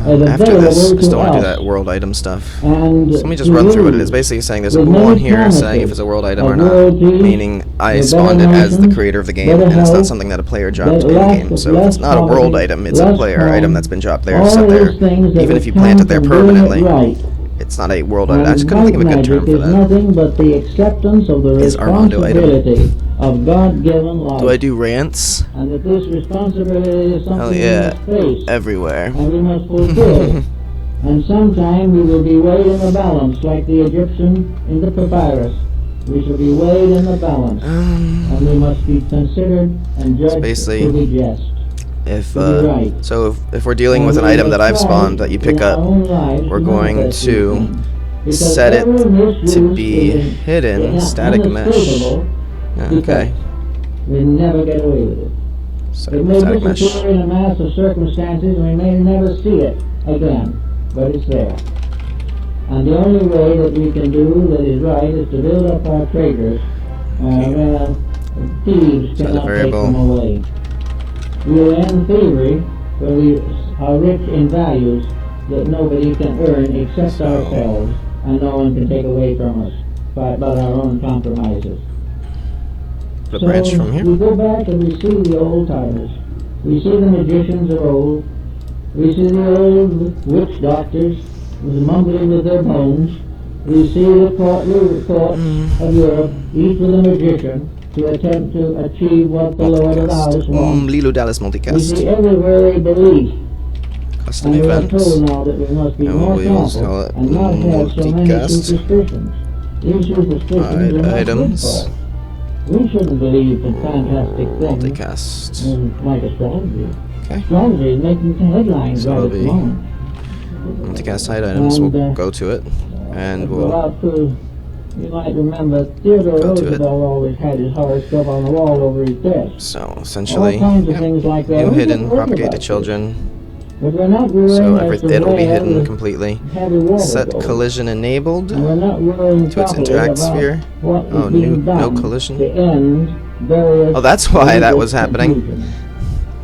Speaker 2: as
Speaker 1: after this, I
Speaker 2: available
Speaker 1: still
Speaker 2: to
Speaker 1: want to do
Speaker 2: us.
Speaker 1: that world item stuff.
Speaker 2: And
Speaker 1: So let me just run through what it is. Basically saying there's a bool on here saying if it's a world item or not. Meaning I spawned it as the creator of the game, and it's not something that a player dropped in the game. So if it's not a world item, it's a player item that's been dropped there, set there. Even if you plant it there permanently, it's not a world item. I just couldn't think of a good term for that.
Speaker 2: Nothing but the acceptance of the responsibility of God-given life.
Speaker 1: Do I do rants?
Speaker 2: And that this responsibility is something we must face.
Speaker 1: Everywhere.
Speaker 2: And we must fulfill. And sometime we will be weighed in the balance like the Egyptian in the papyrus. We shall be weighed in the balance. And we must be considered and judged to be just.
Speaker 1: If we're dealing with an item that I've spawned that you pick up, we're going to set it to be hidden, static mesh. Okay.
Speaker 2: We never get away with it. It may disappear in a mass of circumstances and we may never see it again, but it's there. And the only way that we can do that is right is to build up our traders where thieves cannot take them away. We will end thievery where we are rich in values that nobody can earn except ourselves, and no one can take away from us but our own compromises.
Speaker 1: The branch from here.
Speaker 2: We go back and we see the old timers. We see the magicians of old. We see the old witch doctors mumbling with their bones. We see the court of Europe, each with a magician, to attempt to achieve what the Lord of the House wants. We see everywhere a belief.
Speaker 1: Custom
Speaker 2: and
Speaker 1: events.
Speaker 2: We are told now that we must be more careful and not have so many superstitions. These superstitions are not
Speaker 1: items.
Speaker 2: good for us. We shouldn't believe in fantastic things
Speaker 1: Multicast.
Speaker 2: like astrology.
Speaker 1: Okay.
Speaker 2: Astrology is making headlines
Speaker 1: So
Speaker 2: right at the
Speaker 1: it'll
Speaker 2: moment.
Speaker 1: Multicast hide items. We'll go to it, and we'll.
Speaker 2: You might remember Theodore Roosevelt always had his horoscope on the wall over his desk.
Speaker 1: So essentially,
Speaker 2: all kinds of things like that.
Speaker 1: new hidden, propagate to children.
Speaker 2: But we're not worrying
Speaker 1: So
Speaker 2: as to
Speaker 1: it'll be
Speaker 2: where
Speaker 1: hidden
Speaker 2: the
Speaker 1: completely.
Speaker 2: heavy water
Speaker 1: Set
Speaker 2: goes.
Speaker 1: collision enabled
Speaker 2: And we're not worrying
Speaker 1: to its
Speaker 2: properly
Speaker 1: interact
Speaker 2: about
Speaker 1: sphere.
Speaker 2: what is
Speaker 1: Oh,
Speaker 2: being
Speaker 1: no
Speaker 2: done
Speaker 1: collision.
Speaker 2: to end various
Speaker 1: Oh, that's why that was
Speaker 2: religious
Speaker 1: happening.
Speaker 2: confusion.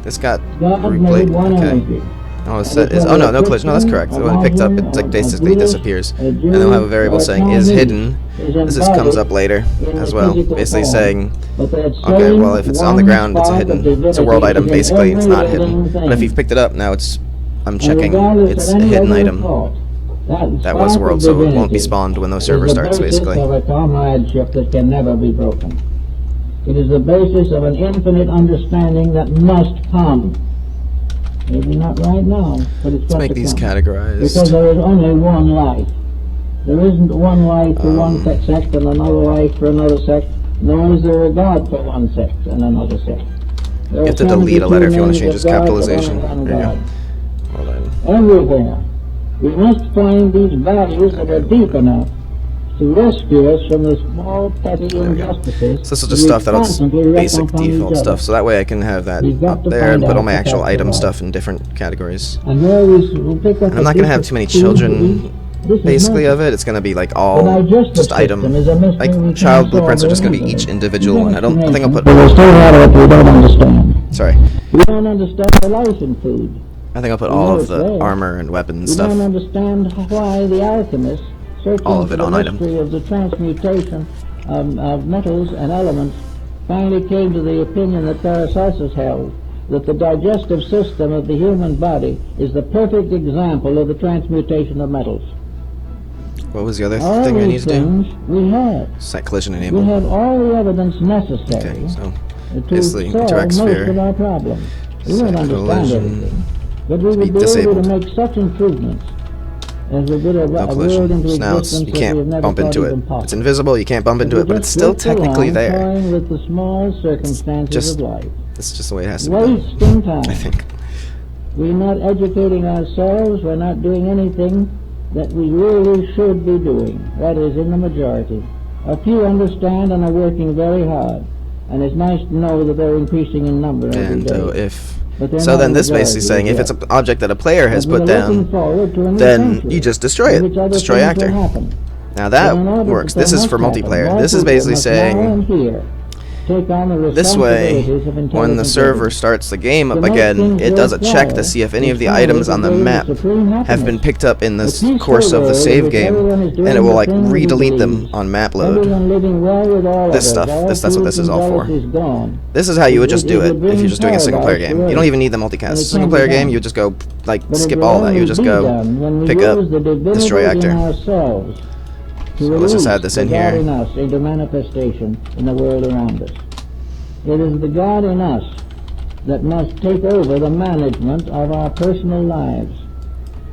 Speaker 1: This got
Speaker 2: God made
Speaker 1: replaced.
Speaker 2: one
Speaker 1: Okay.
Speaker 2: energy.
Speaker 1: Oh, set is. Oh no, no collision. No, that's correct. So when picked up, it like basically disappears, and they'll have a variable saying is hidden. This comes up later as well, basically saying, okay, well if it's on the ground, it's a hidden. It's a world item. Basically, it's not hidden. But if you've picked it up, now I'm checking. It's a hidden item. That was world, so it won't be spawned when the server starts. Basically.
Speaker 2: Of a comradeship that can never be broken. It is the basis of an infinite understanding that must come. Maybe not right now, but it's got to
Speaker 1: Let's make these
Speaker 2: come.
Speaker 1: categorized.
Speaker 2: Because there is only one life. There isn't one life for one sect and another life for another sect, nor is there a God for one sect and another sect.
Speaker 1: You have to delete a letter if you want to change its capitalization. There you go. Hold on.
Speaker 2: Everywhere. We must find these values that are deep enough to rescue us from the small petty injustices.
Speaker 1: So this is just stuff that's basic default stuff. So that way I can have that up there and put all my actual item stuff in different categories.
Speaker 2: And where we'll pick up
Speaker 1: and I'm not going to have too many children basically of it. It's going to be like all just item, like child blueprints are just going to be each individual one. I think I'll put.
Speaker 2: There's still a lot of it we don't understand.
Speaker 1: Sorry.
Speaker 2: We don't understand the life in food.
Speaker 1: I think I'll put all of the armor and weapons stuff.
Speaker 2: We don't understand why the alchemists, searching
Speaker 1: all of it
Speaker 2: for
Speaker 1: on
Speaker 2: the
Speaker 1: item.
Speaker 2: mystery of the transmutation of metals and elements, finally came to the opinion that Paracelsus held, that the digestive system of the human body is the perfect example of the transmutation of metals.
Speaker 1: What was the other
Speaker 2: All
Speaker 1: thing I need
Speaker 2: these
Speaker 1: to do?
Speaker 2: things we have.
Speaker 1: Set collision
Speaker 2: We
Speaker 1: enable.
Speaker 2: have all the evidence necessary
Speaker 1: Okay, so
Speaker 2: to
Speaker 1: basically
Speaker 2: solve
Speaker 1: interact
Speaker 2: most
Speaker 1: sphere.
Speaker 2: of our problems. We
Speaker 1: Set
Speaker 2: won't understand
Speaker 1: collision.
Speaker 2: everything, but we
Speaker 1: To be
Speaker 2: would be able
Speaker 1: disabled.
Speaker 2: to make such improvements as we would a
Speaker 1: No
Speaker 2: world
Speaker 1: collision.
Speaker 2: into
Speaker 1: So now
Speaker 2: existence
Speaker 1: you
Speaker 2: that we have
Speaker 1: can't
Speaker 2: never
Speaker 1: bump
Speaker 2: thought
Speaker 1: into it.
Speaker 2: even possible.
Speaker 1: It's invisible, you can't bump into it, but it's still technically there.
Speaker 2: Toying with the small circumstances
Speaker 1: Just-
Speaker 2: of life.
Speaker 1: It's just the way it has to be done,
Speaker 2: Wasting time.
Speaker 1: I think.
Speaker 2: We're not educating ourselves. We're not doing anything that we really should be doing. That is, in the majority. A few understand and are working very hard. And it's nice to know that they're increasing in number every
Speaker 1: And
Speaker 2: day.
Speaker 1: if
Speaker 2: But they're
Speaker 1: so,
Speaker 2: not
Speaker 1: then
Speaker 2: a
Speaker 1: this
Speaker 2: majority
Speaker 1: basically saying if
Speaker 2: yet.
Speaker 1: it's an object that a player has
Speaker 2: But
Speaker 1: put
Speaker 2: we're looking
Speaker 1: down,
Speaker 2: forward to a new
Speaker 1: then
Speaker 2: century
Speaker 1: you just destroy
Speaker 2: in which
Speaker 1: it.
Speaker 2: other
Speaker 1: Destroy
Speaker 2: things will
Speaker 1: actor.
Speaker 2: happen.
Speaker 1: Now
Speaker 2: But in
Speaker 1: that
Speaker 2: order
Speaker 1: works.
Speaker 2: that
Speaker 1: This is
Speaker 2: must
Speaker 1: for
Speaker 2: happen,
Speaker 1: multiplayer.
Speaker 2: more
Speaker 1: This is
Speaker 2: people
Speaker 1: basically
Speaker 2: must now
Speaker 1: saying
Speaker 2: and here take on the
Speaker 1: this way,
Speaker 2: responsibilities of
Speaker 1: when the
Speaker 2: intelligent
Speaker 1: server
Speaker 2: living.
Speaker 1: starts the game up
Speaker 2: To make
Speaker 1: again,
Speaker 2: things
Speaker 1: it does a check to
Speaker 2: worthwhile,
Speaker 1: see if any of the
Speaker 2: it's
Speaker 1: items on the
Speaker 2: always
Speaker 1: map
Speaker 2: supreme
Speaker 1: have been
Speaker 2: happiness.
Speaker 1: picked up in the
Speaker 2: peaceful
Speaker 1: course of the
Speaker 2: world
Speaker 1: save
Speaker 2: in which
Speaker 1: game,
Speaker 2: everyone is doing
Speaker 1: and it will
Speaker 2: the
Speaker 1: like
Speaker 2: things he
Speaker 1: re-delete them
Speaker 2: believes.
Speaker 1: on map load.
Speaker 2: Everyone living well with all
Speaker 1: This
Speaker 2: others,
Speaker 1: stuff.
Speaker 2: all
Speaker 1: That's what
Speaker 2: feuds
Speaker 1: this is
Speaker 2: and
Speaker 1: all for.
Speaker 2: jealousies gone.
Speaker 1: This is how you would just do
Speaker 2: It
Speaker 1: it
Speaker 2: would
Speaker 1: if you're just doing a single player
Speaker 2: bring
Speaker 1: game.
Speaker 2: paradise
Speaker 1: You don't
Speaker 2: to
Speaker 1: even need the multicast.
Speaker 2: And it
Speaker 1: Single
Speaker 2: can be
Speaker 1: player game,
Speaker 2: done.
Speaker 1: you just go like
Speaker 2: But it
Speaker 1: skip
Speaker 2: will
Speaker 1: all that. You
Speaker 2: only
Speaker 1: just
Speaker 2: be
Speaker 1: go
Speaker 2: done when we
Speaker 1: pick up,
Speaker 2: use the divinity
Speaker 1: destroy
Speaker 2: in
Speaker 1: actor.
Speaker 2: ourselves to
Speaker 1: So let's just add
Speaker 2: release
Speaker 1: this
Speaker 2: the
Speaker 1: in
Speaker 2: God
Speaker 1: here.
Speaker 2: in us into manifestation in the world around us. It is the God in us that must take over the management of our personal lives.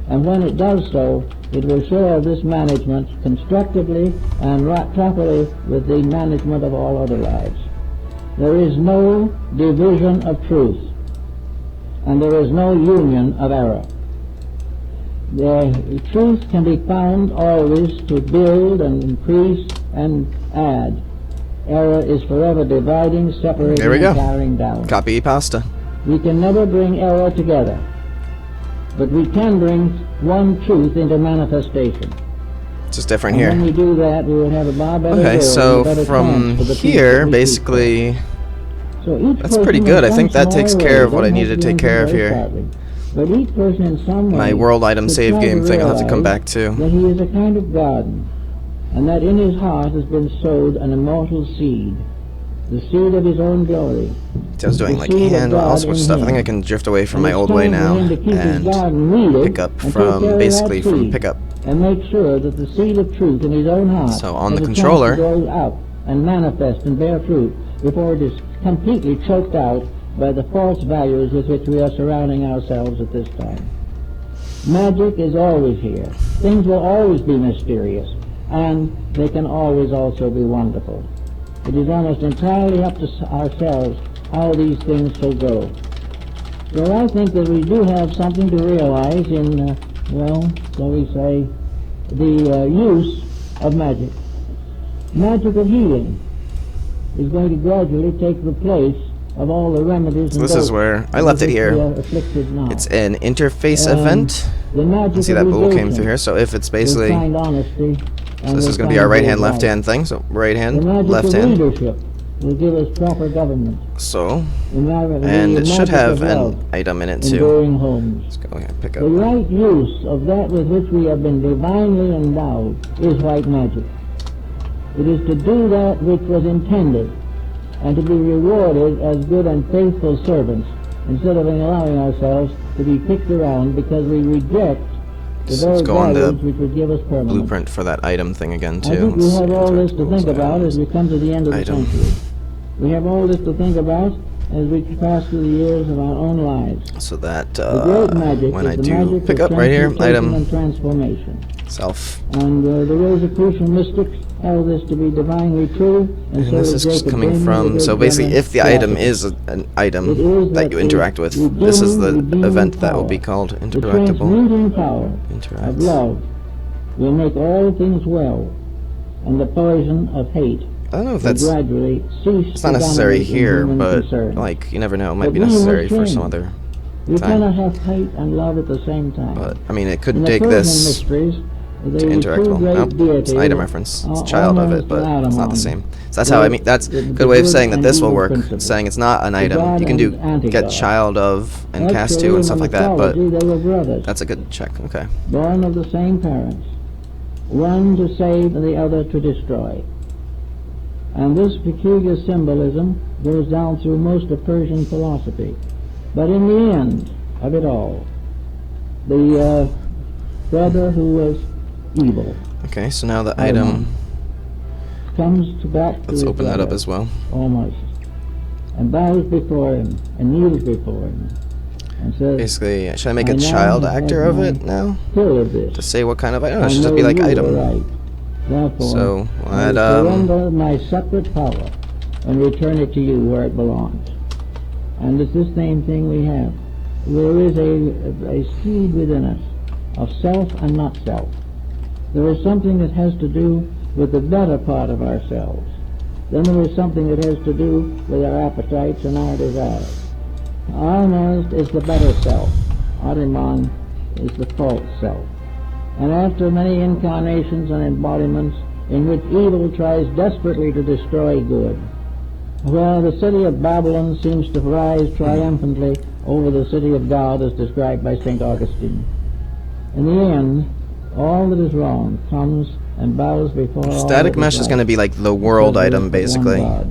Speaker 2: And when it does so, it will share this management constructively and properly with the management of all other lives. There is no division of truth, and there is no union of error. The truth can be found always to build and increase and add. Error is forever dividing, separating,
Speaker 1: There we
Speaker 2: and
Speaker 1: go.
Speaker 2: carrying down.
Speaker 1: Copy pasta.
Speaker 2: We can never bring error together, but we can bring one truth into manifestation.
Speaker 1: It's just different
Speaker 2: And when
Speaker 1: here.
Speaker 2: we do that, we will have a far better
Speaker 1: Okay,
Speaker 2: world and a
Speaker 1: so
Speaker 2: better
Speaker 1: from
Speaker 2: chance for the peace
Speaker 1: here,
Speaker 2: that we seek
Speaker 1: basically,
Speaker 2: for. So each
Speaker 1: that's
Speaker 2: person
Speaker 1: pretty
Speaker 2: in
Speaker 1: good. I
Speaker 2: some
Speaker 1: think that
Speaker 2: small
Speaker 1: takes
Speaker 2: way
Speaker 1: care of what I
Speaker 2: doesn't
Speaker 1: needed
Speaker 2: have
Speaker 1: to take
Speaker 2: be
Speaker 1: care of
Speaker 2: very
Speaker 1: here.
Speaker 2: sadly, but each person in some way
Speaker 1: My world item
Speaker 2: should
Speaker 1: save
Speaker 2: try
Speaker 1: game
Speaker 2: to
Speaker 1: thing I'll have to come
Speaker 2: realize
Speaker 1: back to.
Speaker 2: that he is a kind of garden, and that in his heart has been sowed an immortal seed, the seed of his own glory.
Speaker 1: I was doing
Speaker 2: The
Speaker 1: like
Speaker 2: seed of
Speaker 1: hand all
Speaker 2: God
Speaker 1: sorts of
Speaker 2: in
Speaker 1: stuff. I
Speaker 2: him.
Speaker 1: think I can drift away from
Speaker 2: And
Speaker 1: my
Speaker 2: it's
Speaker 1: old way
Speaker 2: time for
Speaker 1: now
Speaker 2: him to keep his
Speaker 1: and
Speaker 2: garden weeded
Speaker 1: pick up
Speaker 2: and take
Speaker 1: from
Speaker 2: care of
Speaker 1: basically
Speaker 2: that
Speaker 1: from
Speaker 2: seed,
Speaker 1: pickup.
Speaker 2: and make sure that the seed of truth in his own heart
Speaker 1: So on
Speaker 2: has
Speaker 1: the
Speaker 2: a chance
Speaker 1: controller-
Speaker 2: to grow out and manifest and bear fruit before it is completely choked out by the false values with which we are surrounding ourselves at this time. Magic is always here. Things will always be mysterious, and they can always also be wonderful. It is almost entirely up to ourselves how these things shall go. So I think that we do have something to realize in, well, shall we say, the use of magic. Magic of healing is going to gradually take the place of all the remedies.
Speaker 1: So this is where I left it here. It's an interface event. You can see that bubble came through here. So if it's basically, so this is going to be our right hand, left hand thing. So right hand, left hand.
Speaker 2: Will give us proper government.
Speaker 1: So, and it should have an item in it too. Let's go here, pick up.
Speaker 2: The right use of that with which we have been divinely endowed is white magic. It is to do that which was intended, and to be rewarded as good and faithful servants, instead of allowing ourselves to be kicked around because we reject the very values which would give us permanence.
Speaker 1: Blueprint for that item thing again too.
Speaker 2: I think we have all this to think about as we come to the end of the century. We have all this to think about as we pass through the years of our own lives.
Speaker 1: So that
Speaker 2: when
Speaker 1: I do pick up right here, item
Speaker 2: and transformation.
Speaker 1: Self.
Speaker 2: And the Rosicrucian mystics held this to be divinely true. And so
Speaker 1: this is just coming from, so basically if the item is an item that you interact with, this is the event that will be called interactable.
Speaker 2: The transmuting power of love will make all things well, and the poison of hate
Speaker 1: I don't know if that's,
Speaker 2: gradually cease.
Speaker 1: it's not necessary here, but like, you never know, it might be necessary for some other
Speaker 2: You
Speaker 1: time.
Speaker 2: cannot have hate and love at the same time.
Speaker 1: But, I mean, it could take this to interactable. Nope, it's an item reference. It's a child of it, but it's not the same. So that's how I mean, that's a good way of saying that this will work. It's saying it's not an item. You can do get child of and cast to and stuff like that, but that's a good check. Okay.
Speaker 2: Born of the same parents, one to save and the other to destroy. And this peculiar symbolism goes down through most of Persian philosophy. But in the end of it all, the brother who was evil.
Speaker 1: Okay, so now the item
Speaker 2: comes to back to
Speaker 1: let's open that up as well.
Speaker 2: Almost. And bows before him and kneels before him. And says,
Speaker 1: basically, should I make a child actor of it now? To say what kind of item? It should just be like item.
Speaker 2: Right. Therefore,
Speaker 1: so we'll add
Speaker 2: surrender my separate power and return it to you where it belongs. And it's this same thing we have. There is a seed within us of self and not self. There is something that has to do with the better part of ourselves. Then there is something that has to do with our appetites and our desires. Almost is the better self. Ariman is the false self. And after many incarnations and embodiments in which evil tries desperately to destroy good, well, the city of Babylon seems to rise triumphantly over the city of God as described by St. Augustine. In the end, all that is wrong comes and bows before
Speaker 1: static mesh is going to be like the world item, basically.
Speaker 2: God,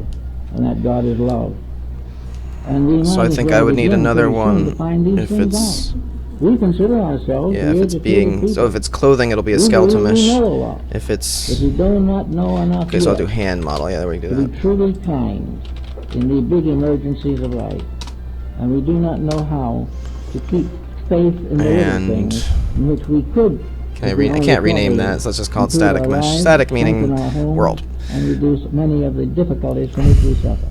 Speaker 2: and that God is love. And
Speaker 1: so I think I would need another one if it's...
Speaker 2: We consider ourselves
Speaker 1: if it's being, so if it's clothing, it'll be a skeleton mesh. If it's,
Speaker 2: we do not know enough
Speaker 1: okay, so I'll do hand model. Yeah, we can do that.
Speaker 2: Be truly kind in the big emergencies of life, and we do not know how to keep faith in the little things in which we could.
Speaker 1: I can't rename that, so let's just call it static mesh. Static meaning world.
Speaker 2: And reduce many of the difficulties from which we suffer.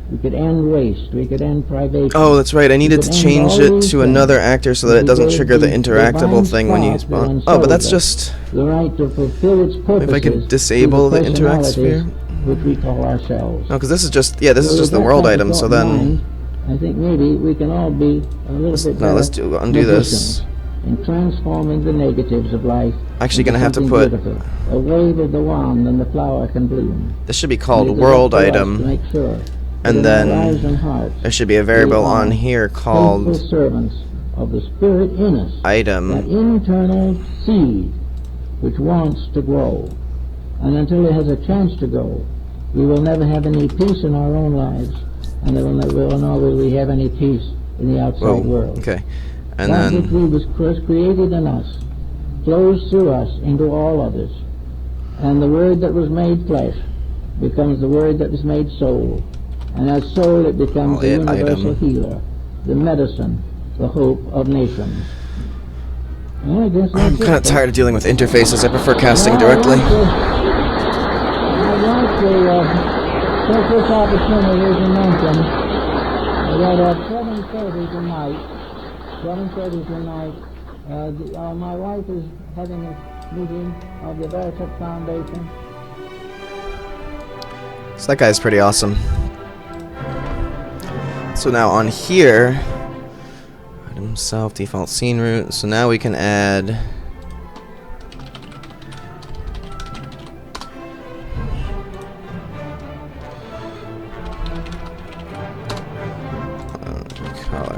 Speaker 2: We could end waste. We could end privation.
Speaker 1: Oh, that's right. I needed to change it to another actor so that it doesn't trigger the interactable thing when you spawn. Oh, but that's just...
Speaker 2: The right to fulfill its purposes.
Speaker 1: If I could disable the interact sphere.
Speaker 2: Which we call ourselves.
Speaker 1: No, because this is just... Yeah, this is just the world item, so then...
Speaker 2: I think maybe we can all be a little bit better.
Speaker 1: No, let's undo this.
Speaker 2: In transforming the negatives of life.
Speaker 1: Actually gonna have to put...
Speaker 2: A wave of the wand and the flower can bloom.
Speaker 1: This should be called world item.
Speaker 2: Make sure.
Speaker 1: And then there should be a variable on here called
Speaker 2: servants of the Spirit in us,
Speaker 1: item.
Speaker 2: That internal seed which wants to grow. And until it has a chance to grow, we will never have any peace in our own lives, and nor will we have any peace in the outside world.
Speaker 1: Okay. And
Speaker 2: that
Speaker 1: then
Speaker 2: which was created in us flows through us into all others. And the Word that was made flesh becomes the Word that was made soul. And as soul it becomes the universal healer, the medicine, the hope of nations. Well, I guess
Speaker 1: I'm kind of tired of dealing with interfaces. I prefer casting directly.
Speaker 2: I'd like to take this opportunity to mention that at 7:30 tonight, my wife is having a meeting of the Veritas Foundation.
Speaker 1: So that guy's pretty awesome. So now on here, item self, default scene route. So now we can add color.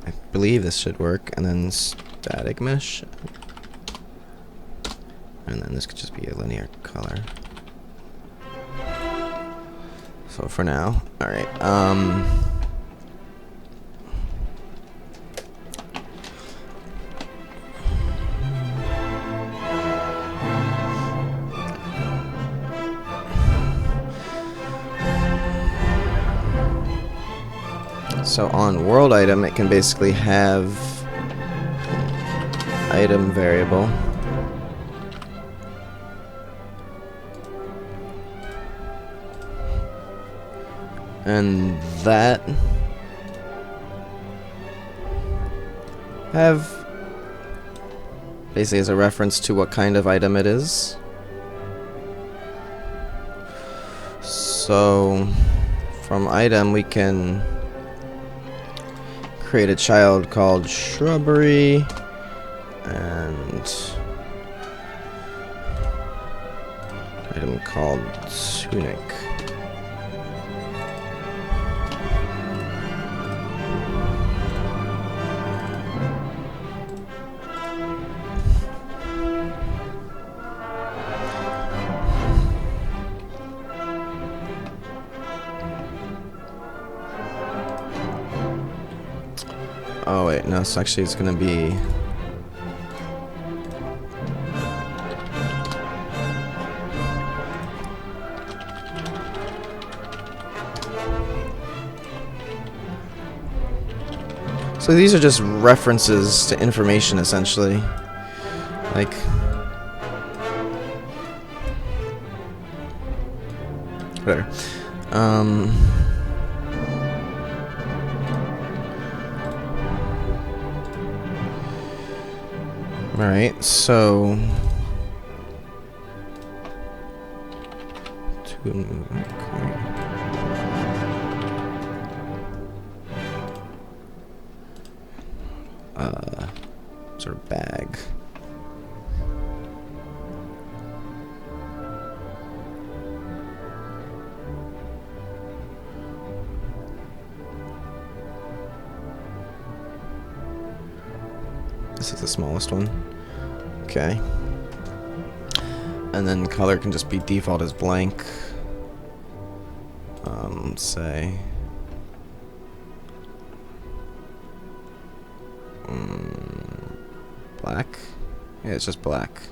Speaker 1: I believe this should work, and then static mesh, and then this could just be a linear color. So for now, all right. So on world item, it can basically have item variable. And that have basically as a reference to what kind of item it is. So from item we can create a child called shrubbery and item called tunic. Oh wait, no, so actually it's gonna be so these are just references to information essentially. Like whatever. Alright, so sort of bag. This is the smallest one. Okay. And then color can just be default as blank. Say black. Yeah, it's just black.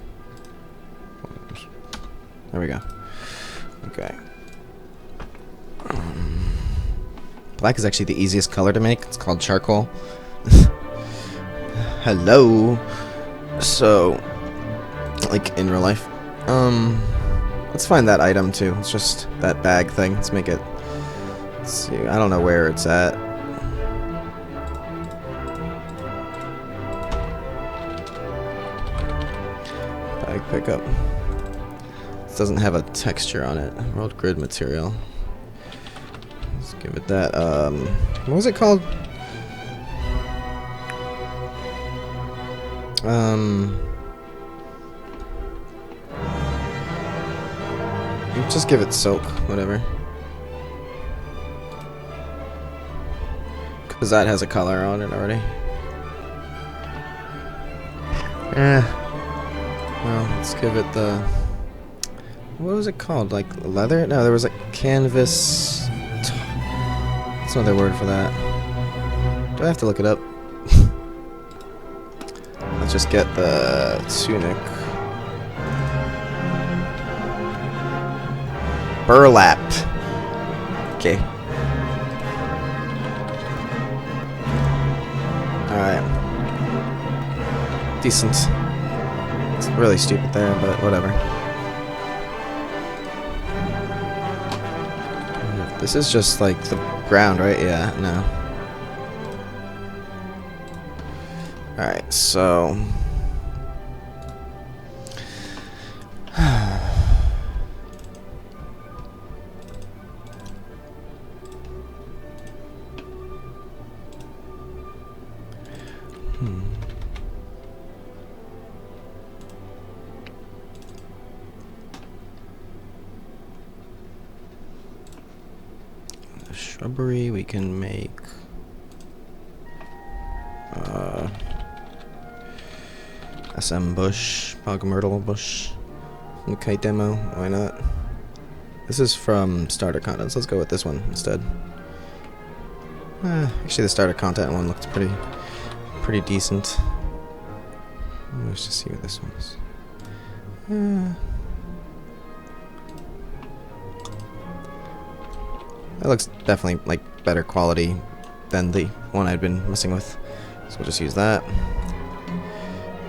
Speaker 1: There we go. Okay. Black is actually the easiest color to make. It's called charcoal. Hello. So, like in real life. Let's find that item too. It's just that bag thing. Let's make it. Let's see. I don't know where it's at. Bag pickup. This doesn't have a texture on it. World grid material. Let's give it that. What was it called? Just give it silk, whatever. Because that has a color on it already. Well, let's give it the... What was it called? Like leather? No, there was like canvas... What's another word for that? Do I have to look it up? Let's just get the tunic. Burlap. Okay. Alright. Decent. It's really stupid there, but whatever. This is just like the ground, right? Yeah, no. Alright, so... The shrubbery we can make. SM bush, bog myrtle bush. Okay, demo. Why not? This is from starter content. So let's go with this one instead. Actually, the starter content one looked pretty decent. Let's just see what this one is. That looks definitely like better quality than the one I'd been messing with. So we'll just use that.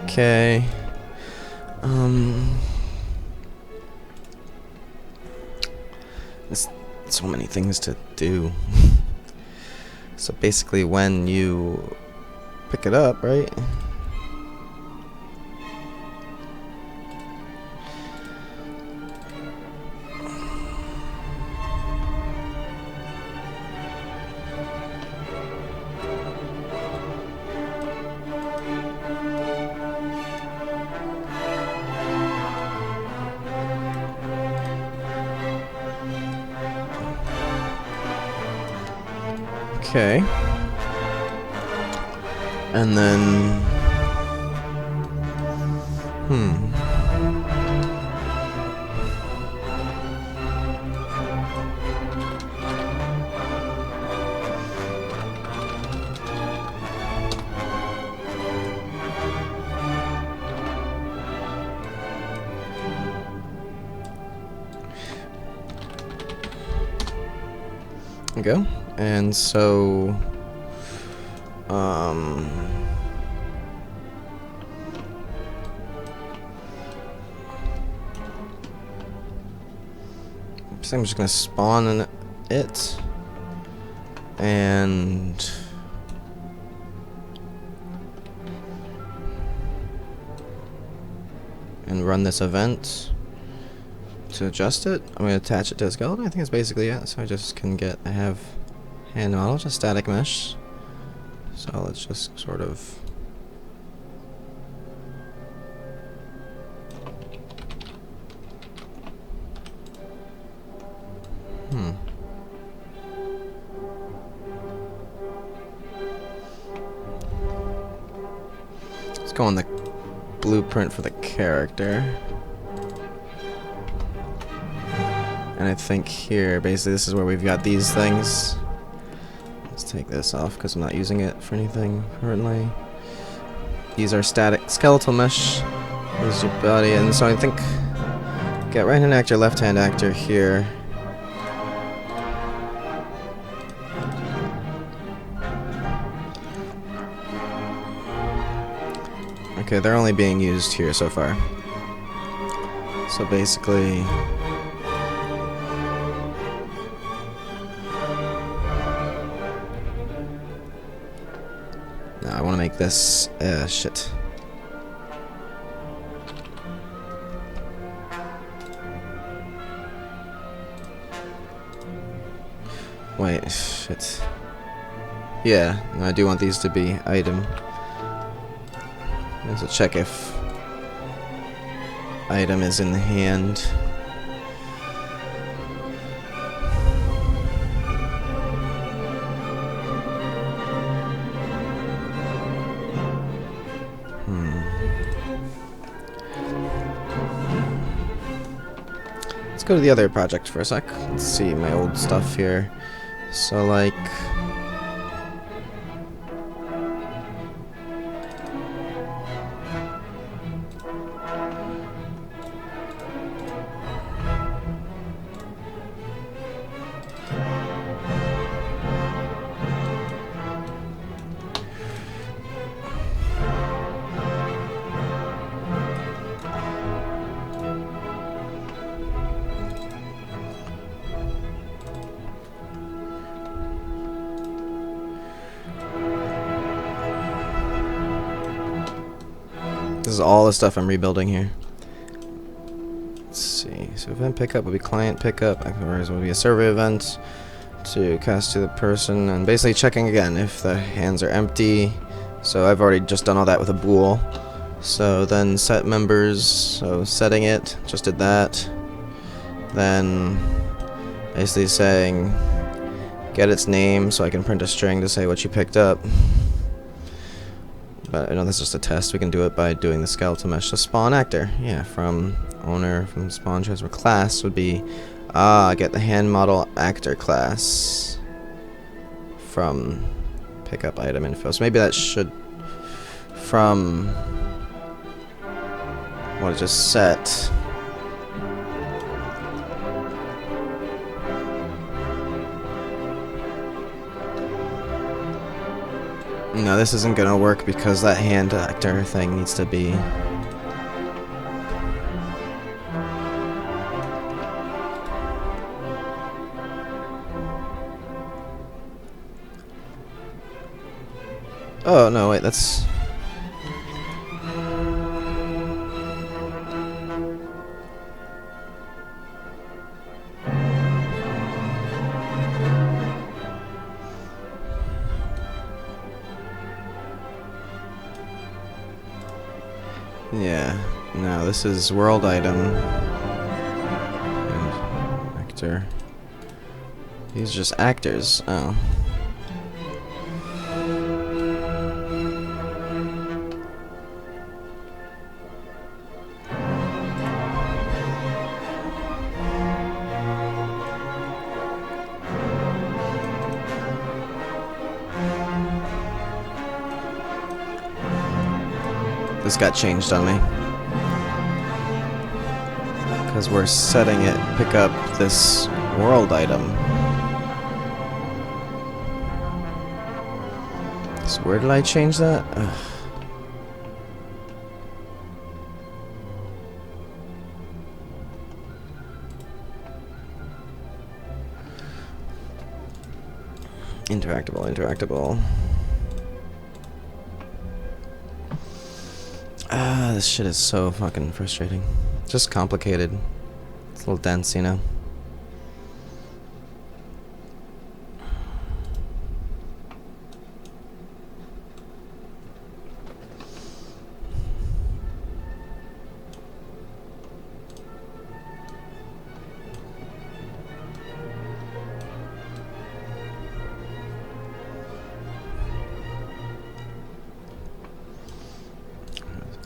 Speaker 1: Okay. There's so many things to do. So basically when you pick it up, right? Okay. And then go. And so so I'm just gonna spawn in it and run this event to adjust it. I'm gonna attach it to a skeleton. I think that's basically it. So I just can have hand model, just static mesh. So let's just sort of let's go on the blueprint for the character. And I think here, basically, this is where we've got these things. Let's take this off because I'm not using it for anything currently. These are static skeletal mesh. This is your body, and so I think get right hand actor, left hand actor here. Okay, they're only being used here so far. So basically, now I want to make this shit. Wait, shit. Yeah, no, I do want these to be item. So check if item is in the hand. Let's go to the other project for a sec. Let's see my old stuff here. So like this is all the stuff I'm rebuilding here. Let's see. So event pickup will be client pickup. Activators will be a survey event to cast to the person, and basically checking again if the hands are empty, So I've already just done all that with a bool. So then set members, so setting it, just did that. Then basically saying get its name so I can print a string to say what you picked up. But I know this is just a test. We can do it by doing the skeletal mesh. So spawn actor, yeah, from owner, from spawn transfer class would be get the hand model actor class from pickup item info. So maybe that should from what I just set. No, this isn't gonna work because that hand actor thing needs to be. Oh no, wait, that's. Yeah, no, this is world item. And actor. These are just actors. Oh. This got changed on me. Because we're setting it, pick up this world item. So where did I change that? Ugh. Interactable. This shit is so fucking frustrating. Just complicated. It's a little dense, you know?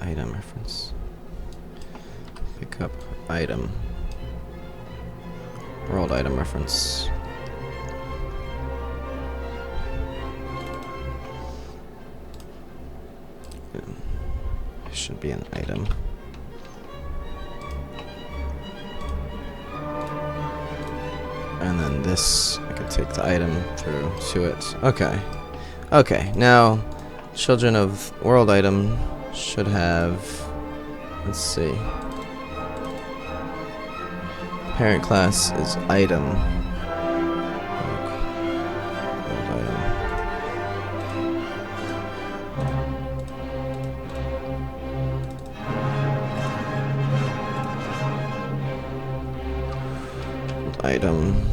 Speaker 1: Item reference. Pick up item. World item reference. It should be an item. And then this, I could take the item through to it. Okay. Okay, now, children of world item should have, let's see, parent class is item. Item.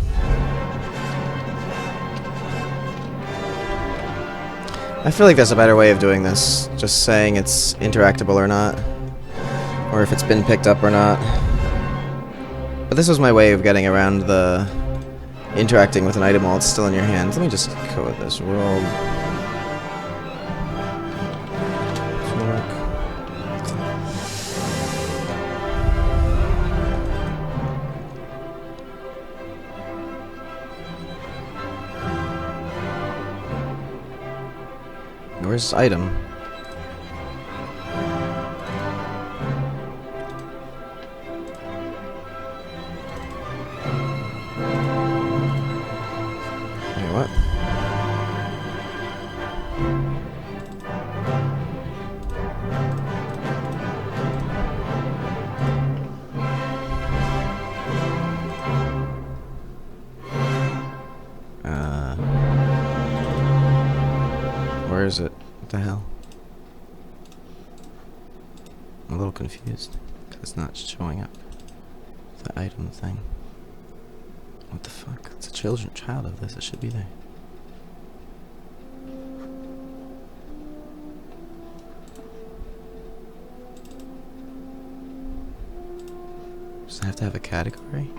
Speaker 1: I feel like there's a better way of doing this. Just saying it's interactable or not. Or if it's been picked up or not. But this was my way of getting around the interacting with an item while it's still in your hands. Let me just go with this. World. Where's item? Wait, what? Where is it? What the hell? I'm a little confused. It's not showing up. The item thing. What the fuck? It's a child of this. It should be there. Does it have to have a category?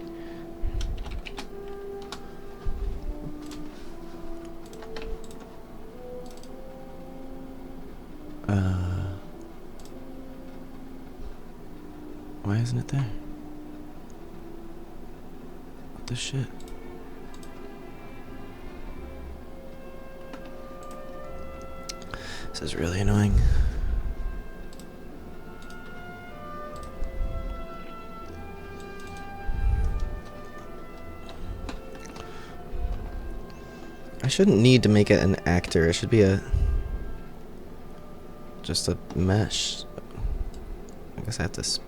Speaker 1: Why isn't it there? What the shit? This is really annoying. I shouldn't need to make it an actor. It should be just a mesh. I guess I have to.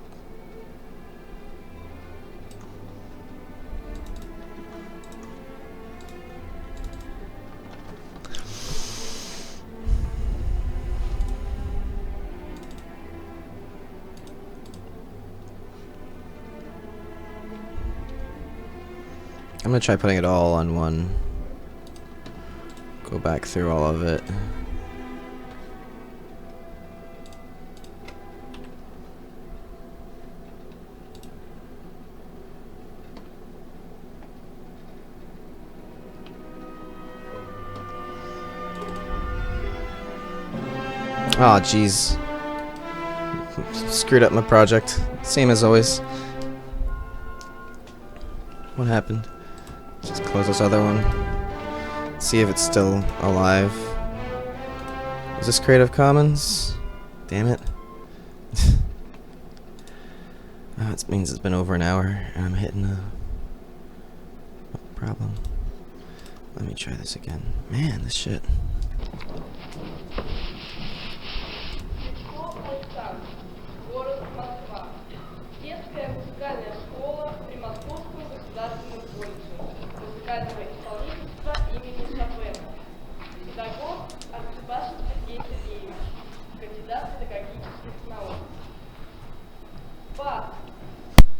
Speaker 1: I'm gonna try putting it all on one. Go back through all of it. Oh, jeez. Screwed up my project. Same as always. What happened? Just close this other one. See if it's still alive. Is this Creative Commons? Damn it. Oh, it means it's been over an hour and I'm hitting a problem. Let me try this again. Man, this shit.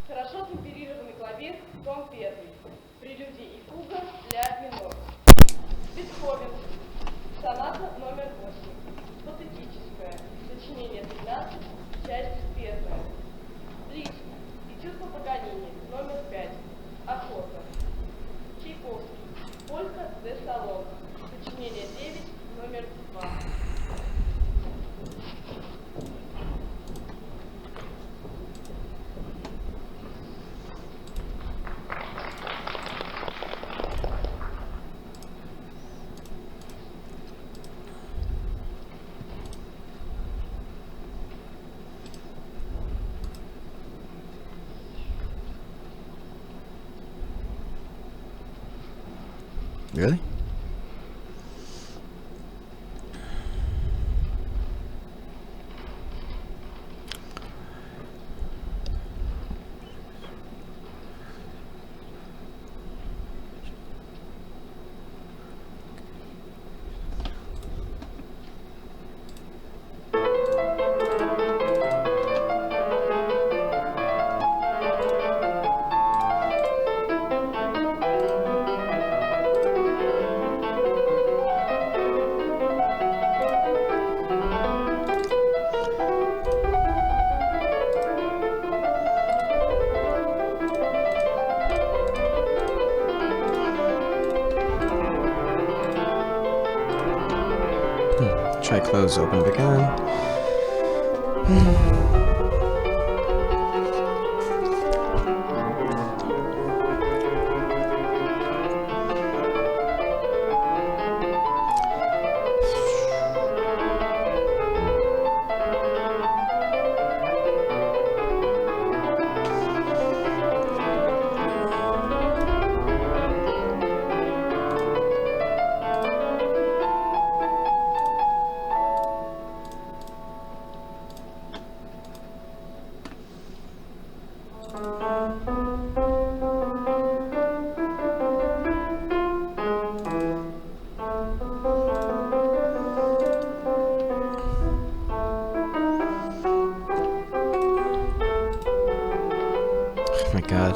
Speaker 3: Хорошо темперированный клавир, том 1. Прелюдия и фуга для минор. Бетховен. Соната номер 8. Патетическая. Сочинение 13. Часть 1. Лист. Этюд по Паганини. Номер 5. Охота. Чайковский. Полька де Салон. Сочинение 9. Номер 2.
Speaker 1: Really? Try close, open it again. Oh my god.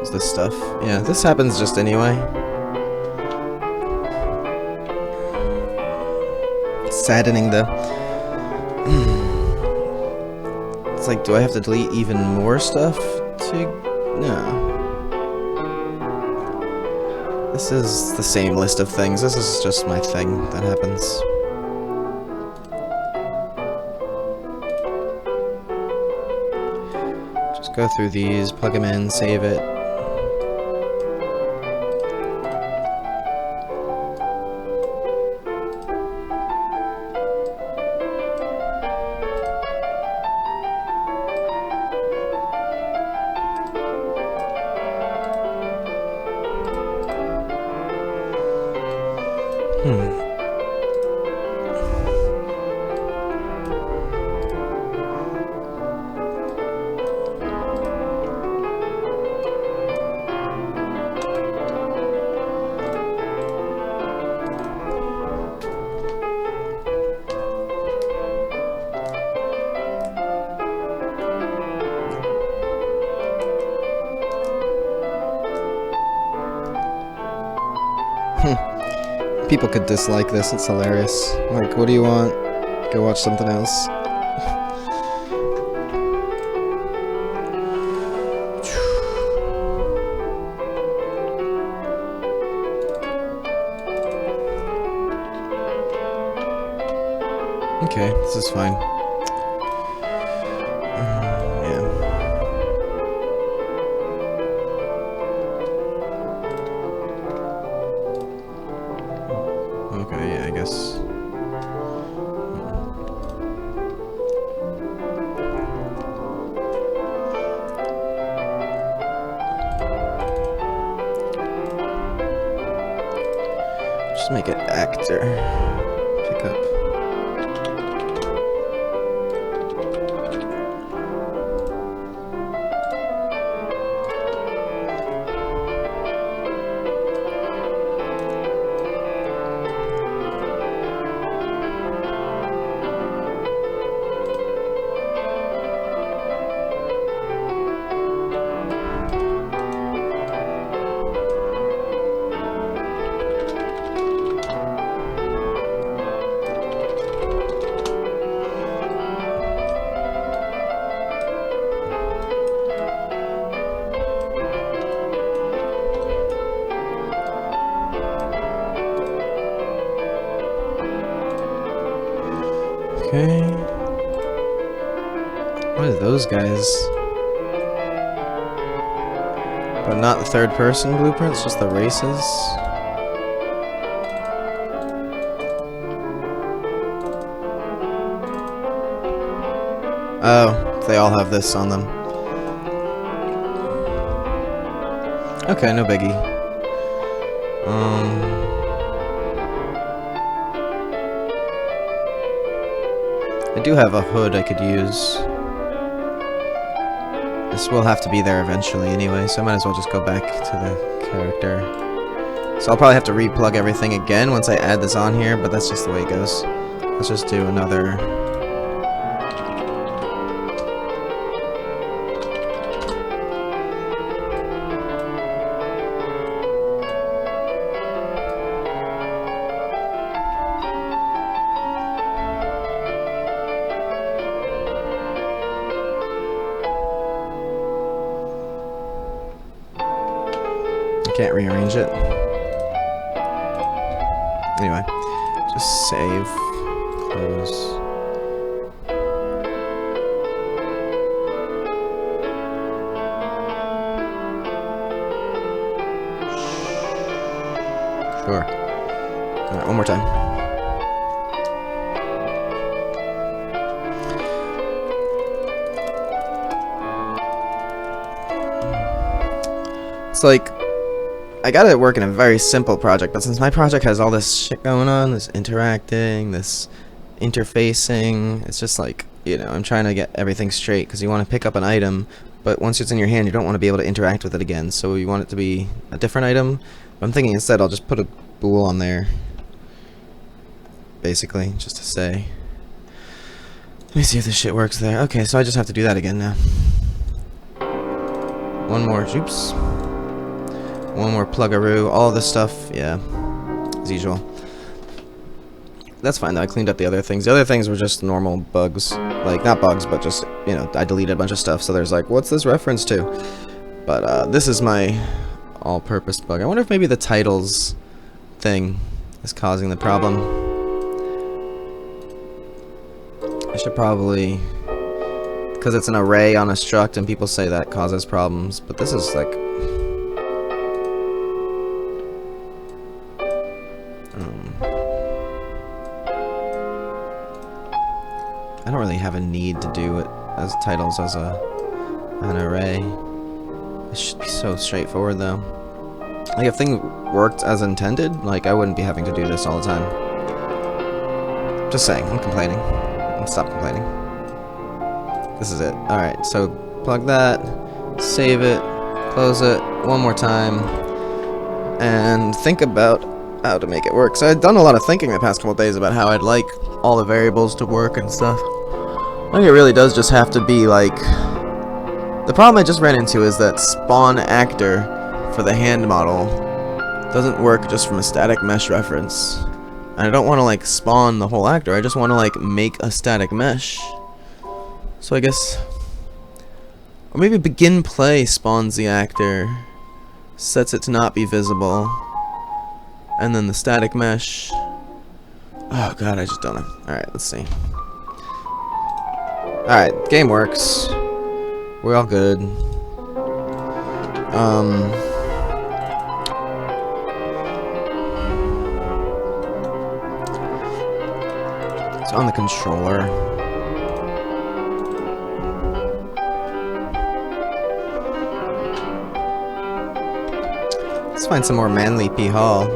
Speaker 1: Is this stuff? Yeah, this happens just anyway. saddening though. It's like, do I have to delete even more stuff to... No. This is the same list of things. This is just my thing that happens. Just go through these, plug them in, save it. People could dislike this, it's hilarious. Like, what do you want? Go watch something else. Okay, this is fine. Yeah. Okay, yeah, I guess. Just make it actor. Pick up. Okay. What are those guys? But not the third person blueprints, just the races? Oh, they all have this on them. Okay, no biggie. I do have a hood I could use. This will have to be there eventually anyway, so I might as well just go back to the character. So I'll probably have to re-plug everything again once I add this on here, but that's just the way it goes. Let's just do another... Can't rearrange it. Anyway, just save, close. Sure. Alright, one more time. It's like, I got it working a very simple project, but since my project has all this shit going on, this interacting, this interfacing, it's just like, you know, I'm trying to get everything straight, because you want to pick up an item, but once it's in your hand, you don't want to be able to interact with it again, so you want it to be a different item. But I'm thinking instead I'll just put a bool on there, basically, just to say. Let me see if this shit works there. Okay, so I just have to do that again now. One more, oops. One more plug-a-roo, all this stuff, yeah, as usual. that's fine though. I cleaned up the other things. The other things were just normal bugs. Like, not bugs, but just, you know, I deleted a bunch of stuff, so there's like, what's this reference to? But this is my all-purpose bug. I wonder if maybe the titles thing is causing the problem. I should probably, because it's an array on a struct and people say that causes problems, but this is like, I don't really have a need to do it as titles as an array. It should be so straightforward though. Like if things worked as intended, like I wouldn't be having to do this all the time. Just saying, I'm complaining. Stop complaining. This is it. Alright, so plug that, save it, close it one more time, and think about how to make it work. So I've done a lot of thinking the past couple of days about how I'd like all the variables to work and stuff. I think it really does just have to be like... The problem I just ran into is that spawn actor for the hand model doesn't work just from a static mesh reference. And I don't want to like spawn the whole actor, I just want to like make a static mesh. So I guess... Or maybe begin play spawns the actor, sets it to not be visible, and then the static mesh... Oh god, I just don't know. Alright, let's see. Alright, game works. We're all good. It's on the controller. Let's find some more manly P. Hall.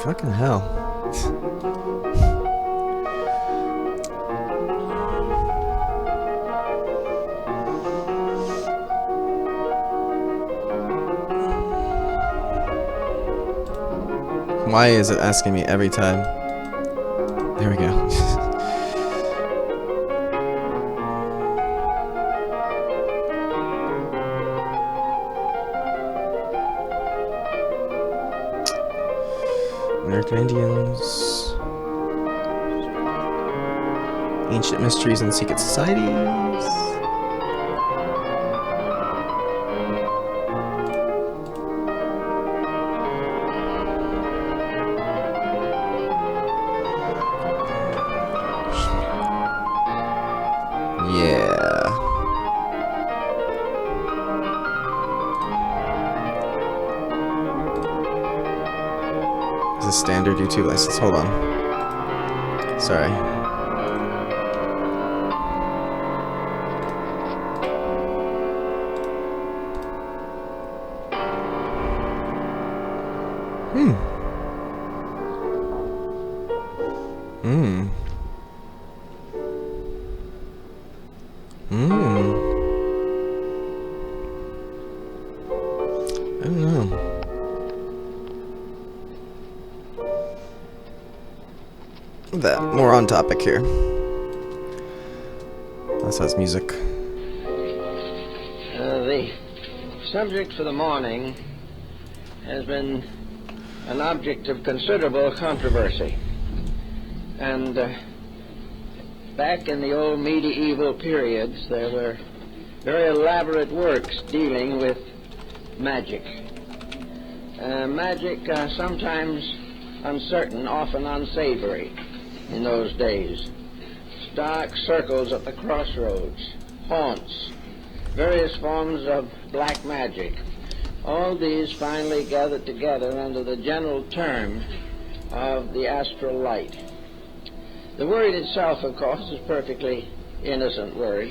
Speaker 1: Fucking hell. Why is it asking me every time? There we go. American Indians, ancient mysteries and secret societies. Yeah. A standard YouTube license. Hold on. Sorry. I don't know. That more on topic here. That says music.
Speaker 4: The subject for the morning has been an object of considerable controversy. And back in the old medieval periods, there were very elaborate works dealing with magic. Magic sometimes uncertain, often unsavory in those days. Dark circles at the crossroads, haunts, various forms of black magic. All these finally gathered together under the general term of the astral light. The word itself, of course, is a perfectly innocent word.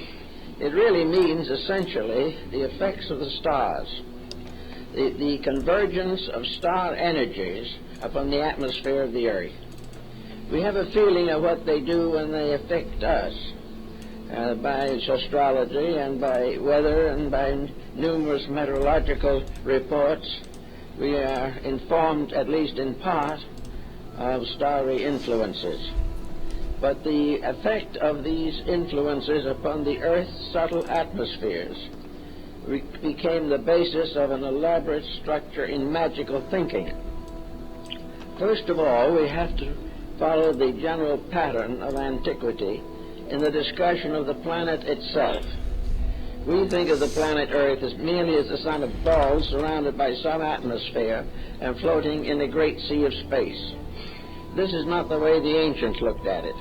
Speaker 4: It really means essentially the effects of the stars, the convergence of star energies upon the atmosphere of the Earth. We have a feeling of what they do when they affect us by astrology and by weather and by numerous meteorological reports. We are informed, at least in part, of starry influences. but the effect of these influences upon the Earth's subtle atmospheres became the basis of an elaborate structure in magical thinking. First of all, we have to follow the general pattern of antiquity in the discussion of the planet itself. We think of the planet Earth as merely as a sum of balls surrounded by some atmosphere and floating in a great sea of space. This is not the way the ancients looked at it.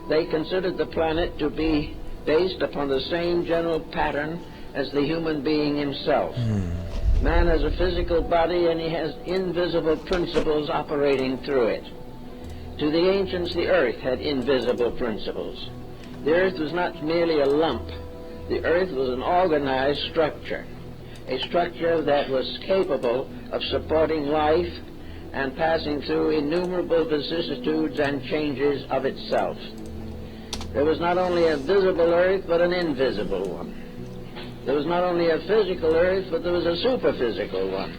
Speaker 4: They considered the planet to be based upon the same general pattern as the human being himself. Man has a physical body and he has invisible principles operating through it. To the ancients, the Earth had invisible principles. The Earth was not merely a lump. The Earth was an organized structure, a structure that was capable of supporting life and passing through innumerable vicissitudes and changes of itself. There was not only a visible Earth, but an invisible one. There was not only a physical Earth, but there was a superphysical one.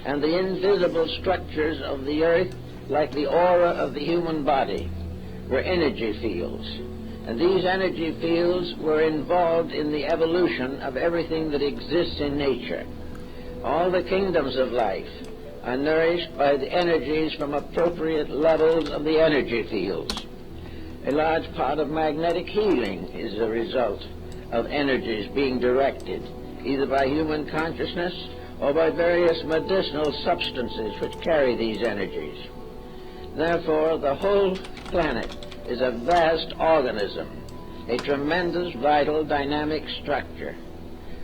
Speaker 4: And the invisible structures of the Earth, like the aura of the human body, were energy fields. And these energy fields were involved in the evolution of everything that exists in nature. All the kingdoms of life are nourished by the energies from appropriate levels of the energy fields. A large part of magnetic healing is a result of energies being directed, either by human consciousness or by various medicinal substances which carry these energies. Therefore, the whole planet is a vast organism, a tremendous, vital, dynamic structure,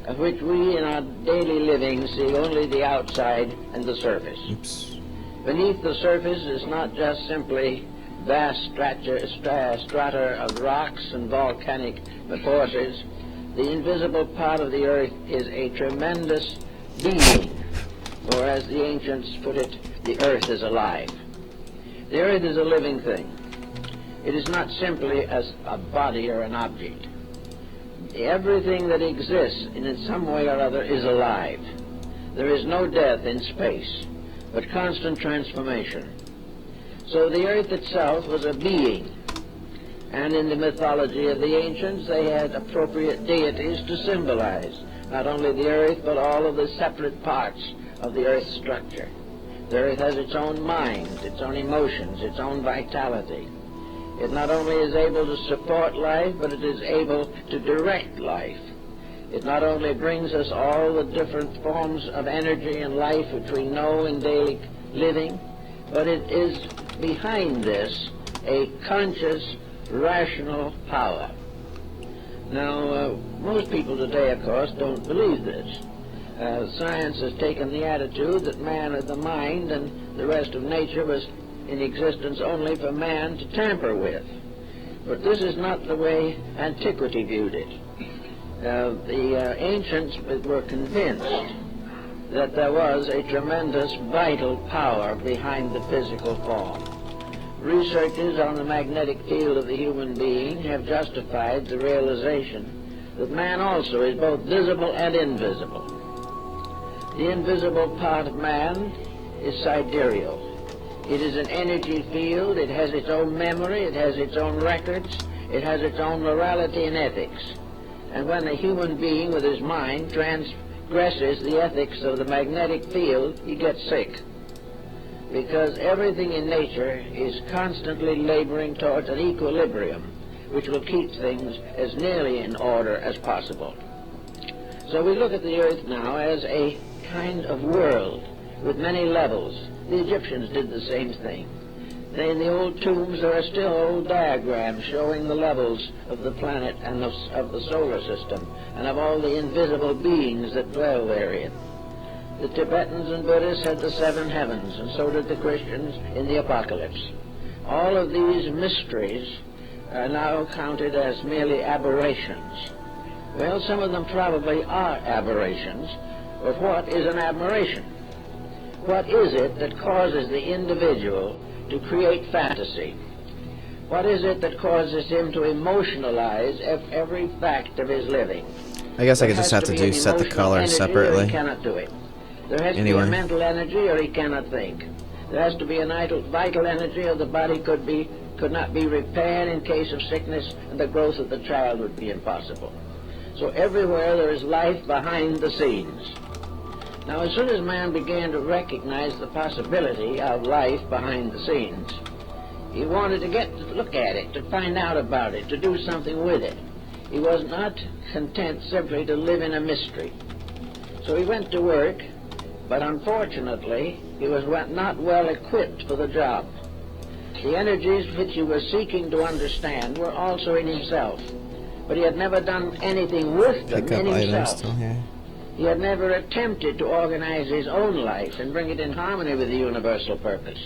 Speaker 4: of which we in our daily living see only the outside and the surface.
Speaker 1: Oops.
Speaker 4: Beneath the surface is not just simply vast strata of rocks and volcanic forces. The invisible part of the Earth is a tremendous being, or as the ancients put it, the Earth is alive. The Earth is a living thing. It is not simply as a body or an object. Everything that exists in some way or other is alive. There is no death in space, but constant transformation. So the Earth itself was a being, and in the mythology of the ancients they had appropriate deities to symbolize not only the Earth but all of the separate parts of the Earth's structure. The Earth has its own mind, its own emotions, its own vitality. It not only is able to support life, but it is able to direct life. It not only brings us all the different forms of energy and life which we know in daily living, but it is behind this a conscious, rational power. Now, most people today, of course, don't believe this. Science has taken the attitude that man is the mind and the rest of nature was in existence only for man to tamper with. But this is not the way antiquity viewed it. The ancients were convinced that there was a tremendous vital power behind the physical form. Researchers on the magnetic field of the human being have justified the realization that man also is both visible and invisible. The invisible part of man is sidereal. It is an energy field, it has its own memory, it has its own records, it has its own morality and ethics. And when a human being with his mind transgresses the ethics of the magnetic field, he gets sick. Because everything in nature is constantly laboring towards an equilibrium, which will keep things as nearly in order as possible. So we look at the Earth now as a kind of world with many levels. The Egyptians did the same thing. In the old tombs there are still old diagrams showing the levels of the planet and of the solar system and of all the invisible beings that dwell therein. The Tibetans and Buddhists had the seven heavens, and so did the Christians in the Apocalypse. All of these mysteries are now counted as merely aberrations. Well, some of them probably are aberrations, but what is an aberration? What is it that causes the individual to create fantasy? What is it that causes him to emotionalize every fact of his living?
Speaker 1: I guess I could just have to set the colors separately.
Speaker 4: He cannot do it. There has to be a mental energy or he cannot think. There has to be a vital energy or the body could be could not be repaired in case of sickness, and the growth of the child would be impossible. So everywhere there is life behind the scenes. Now, as soon as man began to recognize the possibility of life behind the scenes, he wanted to get to look at it, to find out about it, to do something with it. He was not content simply to live in a mystery. So he went to work, but unfortunately, he was not well equipped for the job. The energies which he was seeking to understand were also in himself, but he had never done anything with them
Speaker 1: Pick up
Speaker 4: in
Speaker 1: items
Speaker 4: himself.
Speaker 1: still here.
Speaker 4: He had never attempted to organize his own life and bring it in harmony with the universal purpose.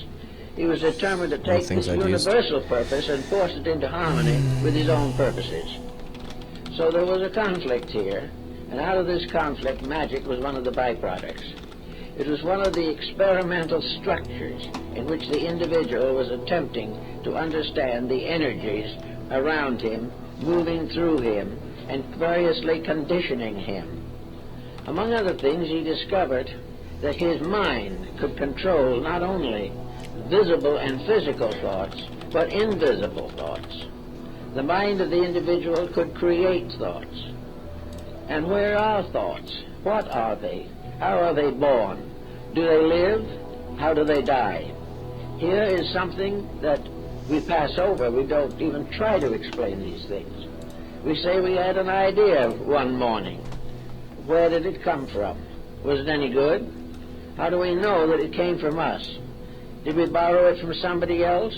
Speaker 4: He was determined to take this universal purpose and force it into harmony with his own purposes. So there was a conflict here, and out of this conflict, magic was one of the byproducts. It was one of the experimental structures in which the individual was attempting to understand the energies around him, moving through him, and variously conditioning him. Among other things, he discovered that his mind could control not only visible and physical thoughts, but invisible thoughts. The mind of the individual could create thoughts. And where are thoughts? What are they? How are they born? Do they live? How do they die? Here is something that we pass over. We don't even try to explain these things. We say we had an idea one morning. Where did it come from? Was it any good? How do we know that it came from us? Did we borrow it from somebody else?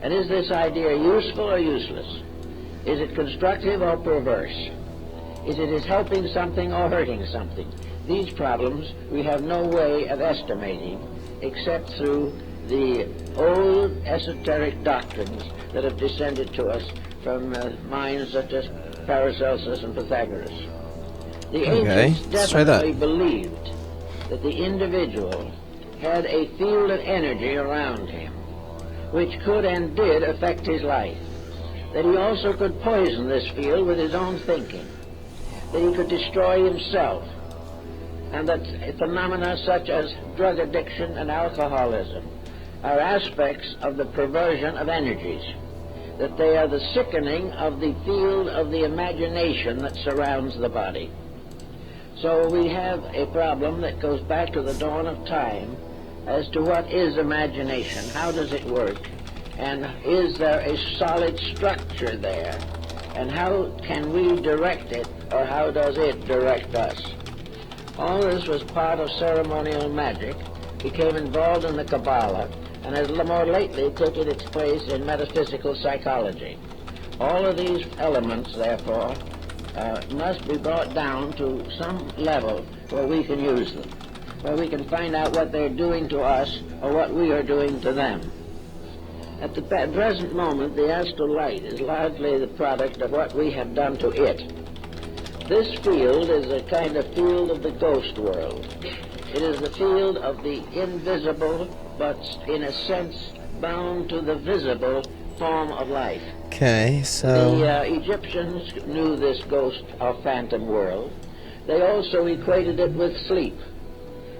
Speaker 4: And is this idea useful or useless? Is it constructive or perverse? Is it helping something or hurting something? These problems we have no way of estimating except through the old esoteric doctrines that have descended to us from minds such as Paracelsus and Pythagoras. The ancients definitely believed that the individual had a field of energy around him which could and did affect his life, that he also could poison this field with his own thinking, that he could destroy himself, and that phenomena such as drug addiction and alcoholism are aspects of the perversion of energies, that they are the sickening of the field of the imagination that surrounds the body. So we have a problem that goes back to the dawn of time as to what is imagination, how does it work, and is there a solid structure there, and how can we direct it, or how does it direct us? All this was part of ceremonial magic, became involved in the Kabbalah, and has more lately taken its place in metaphysical psychology. All of these elements, therefore, must be brought down to some level where we can use them, where we can find out what they're doing to us or what we are doing to them. At the present moment, the astral light is largely the product of what we have done to it. This field is a kind of field of the ghost world. It is the field of the invisible, but in a sense bound to the visible form of life.
Speaker 1: Okay, so
Speaker 4: the Egyptians knew this ghost or phantom world. They also equated it with sleep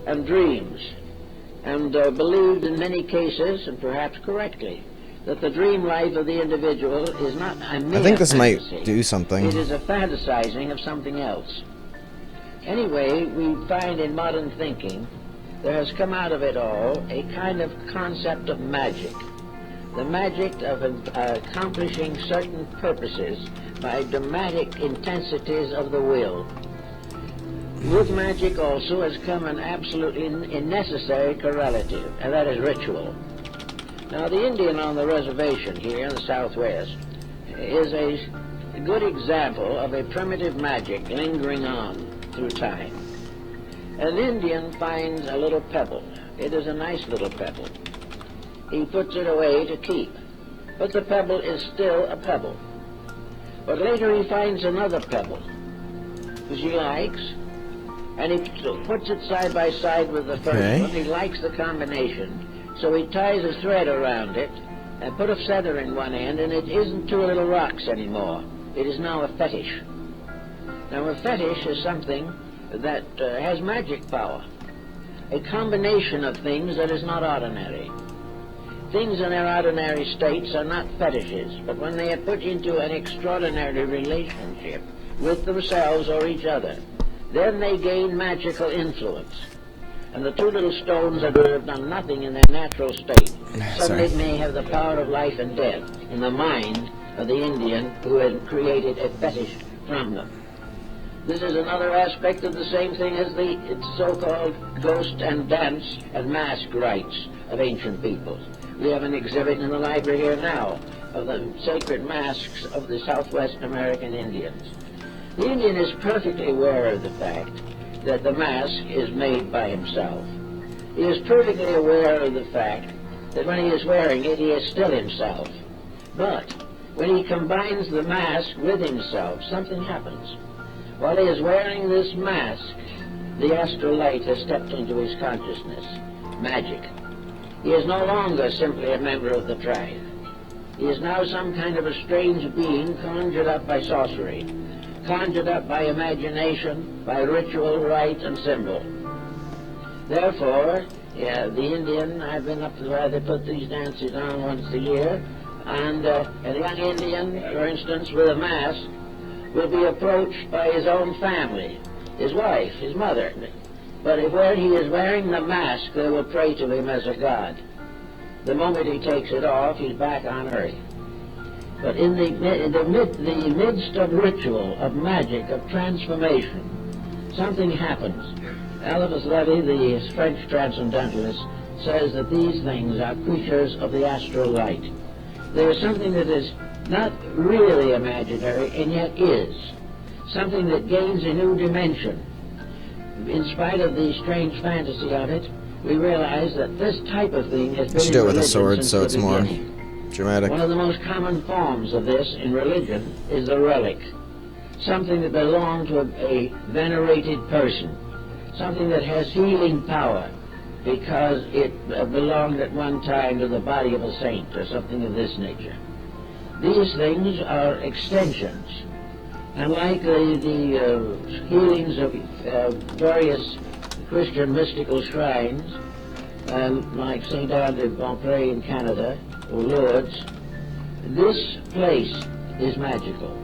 Speaker 4: and dreams, and believed in many cases, and perhaps correctly, that the dream life of the individual is not a mere
Speaker 1: I think this
Speaker 4: fantasy.
Speaker 1: might do something.
Speaker 4: It is a fantasizing of something else. Anyway, we find in modern thinking there has come out of it all a kind of concept of magic. The magic of accomplishing certain purposes by dramatic intensities of the will. With magic also has come an absolutely necessary correlative, and that is ritual. Now, the Indian on the reservation here in the Southwest is a good example of a primitive magic lingering on through time. An Indian finds a little pebble. It is a nice little pebble. He puts it away to keep, but the pebble is still a pebble. But later he finds another pebble, which he likes, and he puts it side by side with the first one. He likes the combination, so he ties a thread around it and put a feather in one end, and it isn't two little rocks anymore. It is now a fetish. Now, a fetish is something that has magic power, a combination of things that is not ordinary. Things in their ordinary states are not fetishes, but when they are put into an extraordinary relationship with themselves or each other, then they gain magical influence. And the two little stones that would have done nothing in their natural state suddenly may have the power of life and death in the mind of the Indian who had created a fetish from them. This is another aspect of the same thing as the so-called ghost and dance and mask rites of ancient peoples. We have an exhibit in the library here now of the sacred masks of the Southwest American Indians. The Indian is perfectly aware of the fact that the mask is made by himself. He is perfectly aware of the fact that when he is wearing it, he is still himself. But when he combines the mask with himself, something happens. While he is wearing this mask, the astral light has stepped into his consciousness. Magic. He is no longer simply a member of the tribe. He is now some kind of a strange being conjured up by sorcery, conjured up by imagination, by ritual, rite, and symbol. Therefore, the Indian, I've been up to where they put these dances on once a year, and a young Indian, for instance, with a mask, will be approached by his own family, his wife, his mother. But if where he is wearing the mask, they will pray to him as a god. The moment he takes it off, he's back on earth. But in the midst of ritual, of magic, of transformation, something happens. Eliphas Levi, the French transcendentalist, says that these things are creatures of the astral light. There is something that is not really imaginary, and yet is. Something that gains a new dimension. In spite of the strange fantasy of it, we realize that this type of thing has been
Speaker 1: You should do it with a
Speaker 4: religion
Speaker 1: sword,
Speaker 4: since
Speaker 1: so
Speaker 4: the
Speaker 1: it's more
Speaker 4: beginning.
Speaker 1: dramatic.
Speaker 4: One of the most common forms of this in religion is the relic. Something that belonged to a venerated person. Something that has healing power because it belonged at one time to the body of a saint or something of this nature. These things are extensions. And like the healings of various Christian mystical shrines, like St. Anne de Beaupré in Canada, or Lourdes, this place is magical.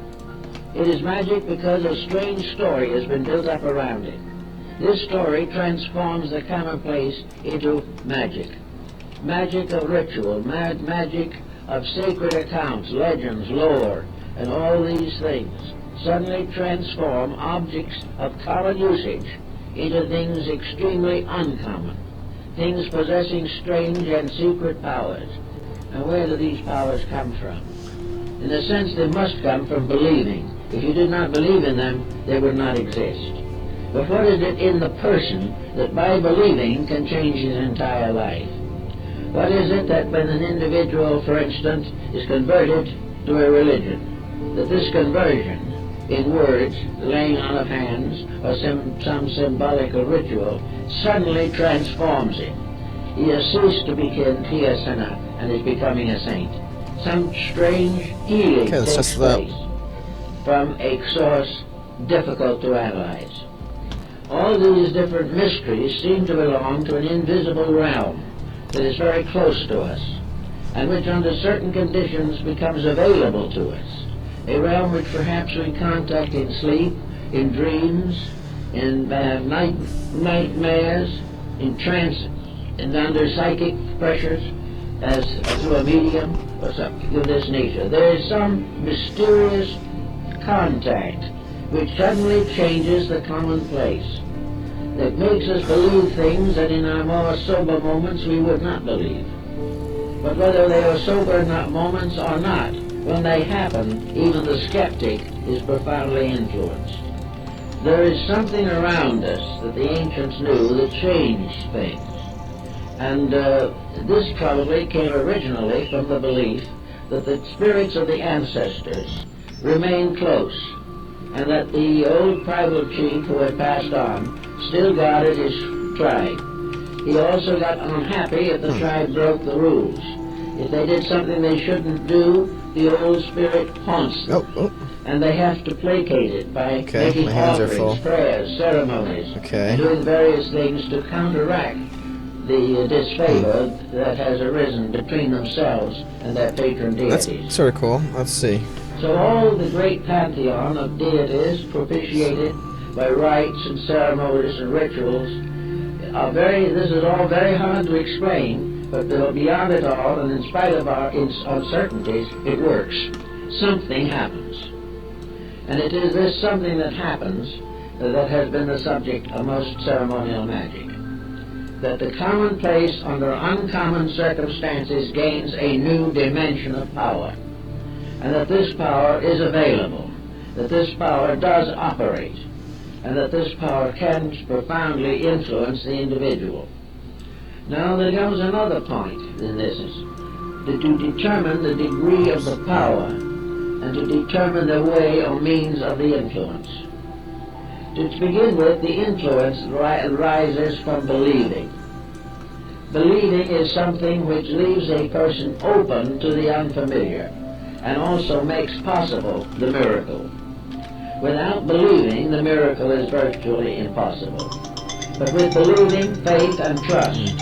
Speaker 4: It is magic because a strange story has been built up around it. This story transforms the commonplace into magic. Magic of ritual, magic of sacred accounts, legends, lore, and all these things suddenly transform objects of common usage into things extremely uncommon, things possessing strange and secret powers. And where do these powers come from? In a sense, they must come from believing. If you did not believe in them, they would not exist. But what is it in the person that by believing can change his entire life? What is it that when an individual, for instance, is converted to a religion, that this conversion, in words, laying on of hands, or some symbolical ritual, suddenly transforms him? He has ceased to be a sinner and is becoming a saint. Some strange healing takes place from a source difficult to analyze. All these different mysteries seem to belong to an invisible realm that is very close to us, and which under certain conditions becomes available to us. A realm which perhaps we contact in sleep, in dreams, in nightmares, in trance, and under psychic pressures, as through a medium or something of this nature. There is some mysterious contact which suddenly changes the commonplace, that makes us believe things that in our more sober moments we would not believe. But whether they are sober moments or not, when they happen, even the skeptic is profoundly influenced. There is something around us that the ancients knew that changed things. And this probably came originally from the belief that the spirits of the ancestors remained close, and that the old tribal chief who had passed on still guarded his tribe. He also got unhappy if the tribe broke the rules. If they did something they shouldn't do, the old spirit haunts them. And they have to placate it by making offerings, prayers, ceremonies, and doing various things to counteract
Speaker 2: the disfavor that has arisen between themselves and their patron
Speaker 1: That's
Speaker 2: deities.
Speaker 1: sort of cool. Let's see.
Speaker 2: So all the great pantheon of deities propitiated by rites and ceremonies and rituals this is all very hard to explain, but beyond it all, and in spite of our uncertainties, it works. Something happens. And it is this something that happens that has been the subject of most ceremonial magic. That the commonplace under uncommon circumstances gains a new dimension of power. And that this power is available. That this power does operate. And that this power can profoundly influence the individual. Now there comes another point in this, that to determine the degree of the power and to determine the way or means of the influence. To begin with, the influence rises from believing. Believing is something which leaves a person open to the unfamiliar and also makes possible the miracle. Without believing, the miracle is virtually impossible. But with believing, faith, and trust,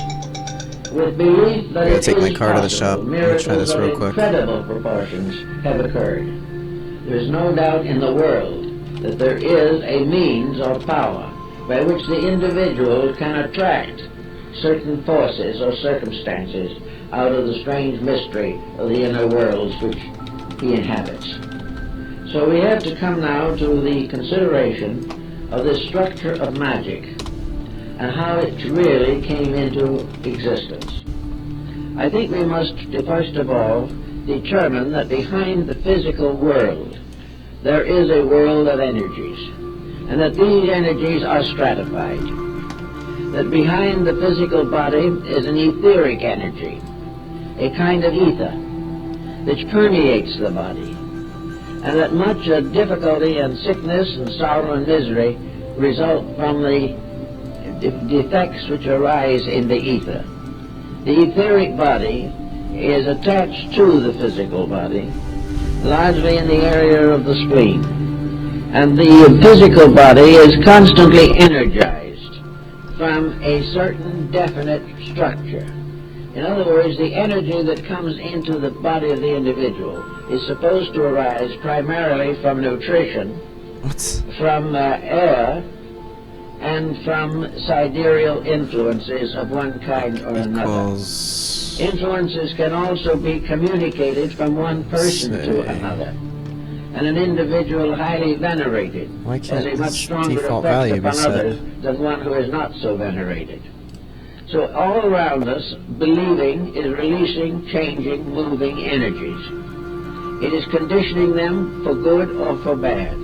Speaker 2: with belief that
Speaker 1: I gotta
Speaker 2: it
Speaker 1: take my
Speaker 2: is
Speaker 1: car to the
Speaker 2: possible,
Speaker 1: shop. Let me
Speaker 2: miracles
Speaker 1: try this
Speaker 2: of
Speaker 1: real quick.
Speaker 2: incredible proportions have occurred. There is no doubt in the world that there is a means or power by which the individual can attract certain forces or circumstances out of the strange mystery of the inner worlds which he inhabits. So we have to come now to the consideration of the structure of magic and how it really came into existence. I think we must, first of all, determine that behind the physical world there is a world of energies, and that these energies are stratified. That behind the physical body is an etheric energy, a kind of ether, which permeates the body, and that much difficulty and sickness and sorrow and misery result from the defects which arise in the ether. The etheric body is attached to the physical body, largely in the area of the spleen, and the physical body is constantly energized from a certain definite structure. In other words, the energy that comes into the body of the individual is supposed to arise primarily from nutrition, from air, and from sidereal influences of one kind or another. Influences can also be communicated from one person to another. And an individual highly venerated has a much stronger effect upon others than one who is not so venerated. So all around us, believing is releasing, changing, moving energies. It is conditioning them for good or for bad.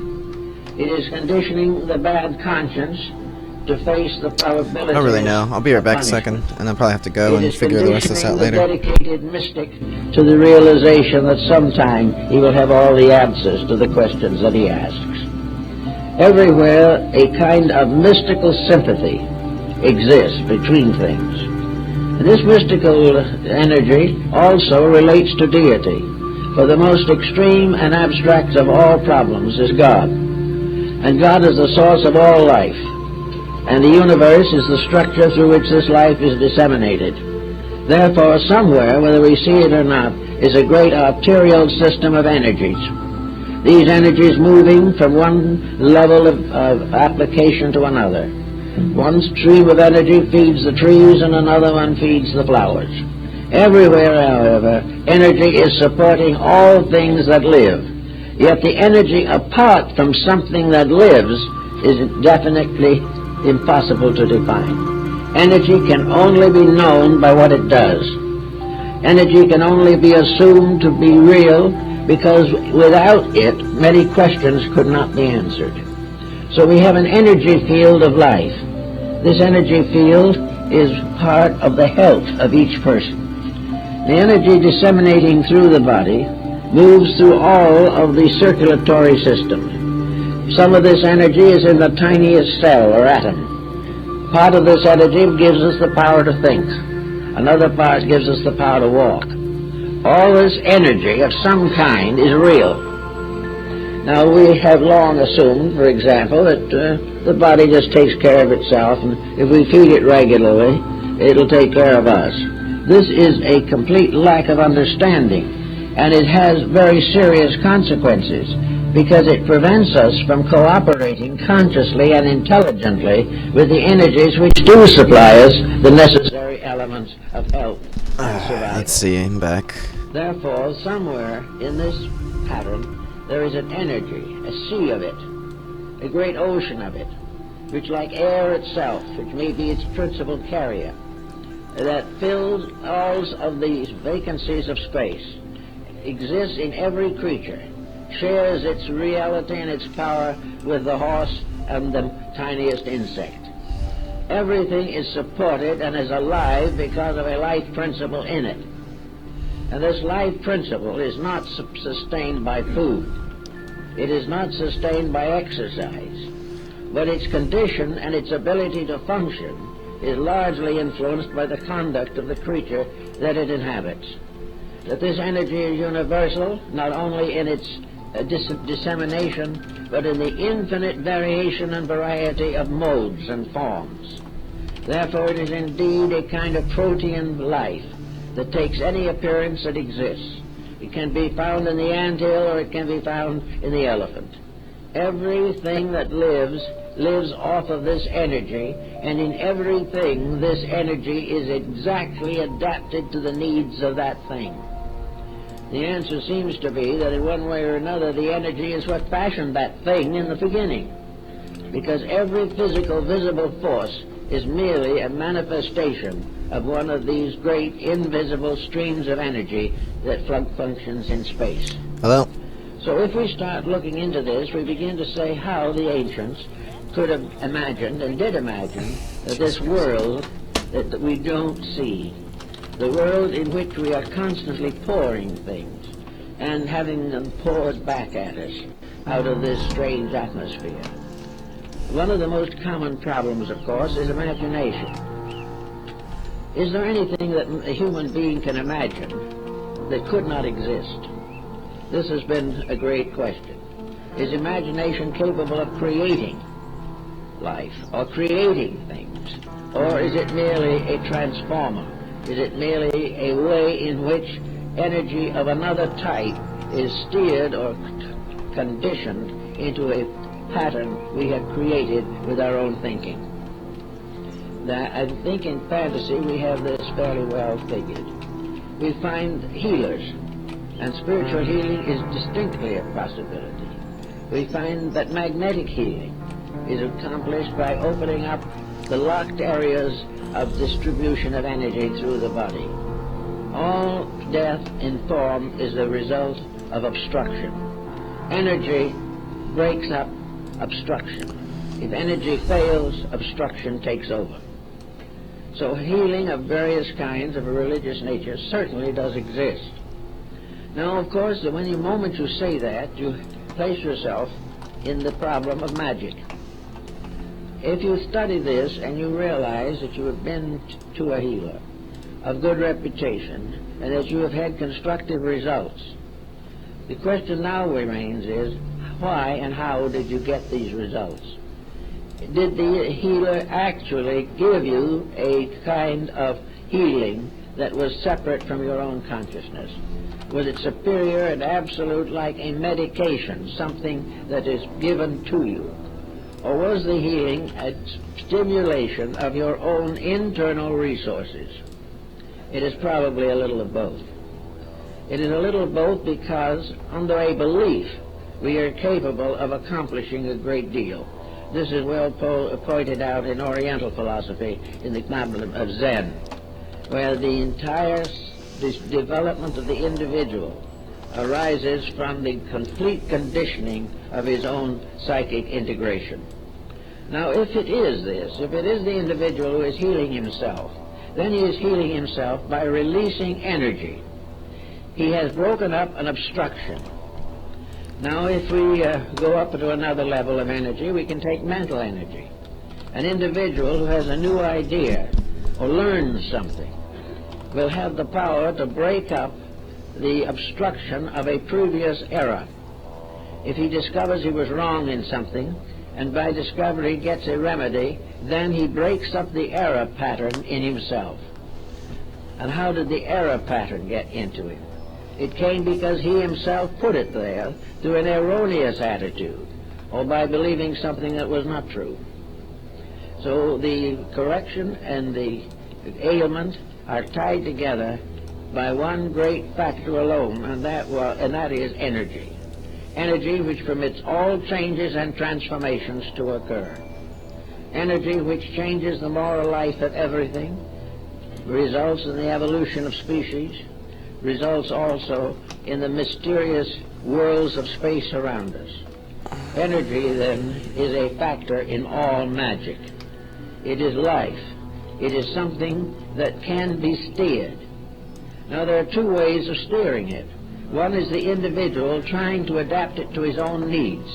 Speaker 2: It is conditioning the bad conscience to face the probability.
Speaker 1: I don't really know. I'll be right back a second, and I'll probably have to go and figure the rest of this out later.
Speaker 2: It is conditioning the dedicated mystic to the realization that sometime he will have all the answers to the questions that he asks. Everywhere a kind of mystical sympathy exists between things. And this mystical energy also relates to deity, for the most extreme and abstract of all problems is God. And God is the source of all life, and the universe is the structure through which this life is disseminated. Therefore, somewhere, whether we see it or not, is a great arterial system of energies. These energies moving from one level of application to another. One stream of energy feeds the trees and another one feeds the flowers. Everywhere, however, energy is supporting all things that live. Yet the energy apart from something that lives is definitely impossible to define. Energy can only be known by what it does. Energy can only be assumed to be real because without it, many questions could not be answered. So we have an energy field of life. This energy field is part of the health of each person. The energy disseminating through the body moves through all of the circulatory systems. Some of this energy is in the tiniest cell or atom. Part of this energy gives us the power to think. Another part gives us the power to walk. All this energy of some kind is real. Now, we have long assumed, for example, that the body just takes care of itself, and if we feed it regularly,
Speaker 4: it'll take care of us. This is a complete lack of understanding, and it has very serious consequences, because it prevents us from cooperating consciously and intelligently with the energies which do supply us the necessary elements of health and survival.
Speaker 1: Let's see, I'm back.
Speaker 4: Therefore, somewhere in this pattern, there is an energy, a sea of it, a great ocean of it, which, like air itself, which may be its principal carrier, that fills all of these vacancies of space, exists in every creature, shares its reality and its power with the horse and the tiniest insect. Everything is supported and is alive because of a life principle in it. And this life principle is not sustained by food. It is not sustained by exercise. But its condition and its ability to function is largely influenced by the conduct of the creature that it inhabits. That this energy is universal, not only in its dissemination, but in the infinite variation and variety of modes and forms. Therefore, it is indeed a kind of protean life that takes any appearance that exists. It can be found in the anthill, or it can be found in the elephant. Everything that lives off of this energy, and in everything this energy is exactly adapted to the needs of that thing. The answer seems to be that in one way or another the energy is what fashioned that thing in the beginning, because every physical visible force is merely a manifestation of one of these great invisible streams of energy that functions in space.
Speaker 1: Hello?
Speaker 4: So if we start looking into this, we begin to say how the ancients could have imagined and did imagine that this world that we don't see, the world in which we are constantly pouring things and having them poured back at us out of this strange atmosphere. One of the most common problems, of course, is imagination. Is there anything that a human being can imagine that could not exist? This has been a great question. Is imagination capable of creating life or creating things? Or is it merely a transformer? Is it merely a way in which energy of another type is steered or conditioned into a pattern we have created with our own thinking? Now, I think in fantasy we have this fairly well figured. We find healers, and spiritual healing is distinctly a possibility. We find that magnetic healing is accomplished by opening up the locked areas of distribution of energy through the body. All death in form is the result of obstruction. Energy breaks up obstruction. If energy fails, obstruction takes over. So healing of various kinds of a religious nature certainly does exist. Now, of course, the moment you say that, you place yourself in the problem of magic. If you study this and you realize that you have been to a healer of good reputation and that you have had constructive results, the question now remains is, why and how did you get these results? Did the healer actually give you a kind of healing that was separate from your own consciousness? Was it superior and absolute, like a medication, something that is given to you? Or was the healing a stimulation of your own internal resources? It is probably a little of both. It is a little of both because, under a belief, we are capable of accomplishing a great deal. This is well pointed out in Oriental philosophy in the problem of Zen, where the entire development of the individual arises from the complete conditioning of his own psychic integration. Now, if it is this, if it is the individual who is healing himself, then he is healing himself by releasing energy. He has broken up an obstruction. Now, if we go up to another level of energy, we can take mental energy. An individual who has a new idea or learns something will have the power to break up the obstruction of a previous era. If he discovers he was wrong in something and by discovery gets a remedy, then he breaks up the error pattern in himself. And how did the error pattern get into him? It came because he himself put it there through an erroneous attitude, or by believing something that was not true. So the correction and the ailment are tied together by one great factor alone, and that is energy. Energy which permits all changes and transformations to occur. Energy which changes the moral life of everything, results in the evolution of species, results also in the mysterious worlds of space around us. Energy, then, is a factor in all magic. It is life. It is something that can be steered. Now, there are two ways of steering it. One is the individual trying to adapt it to his own needs,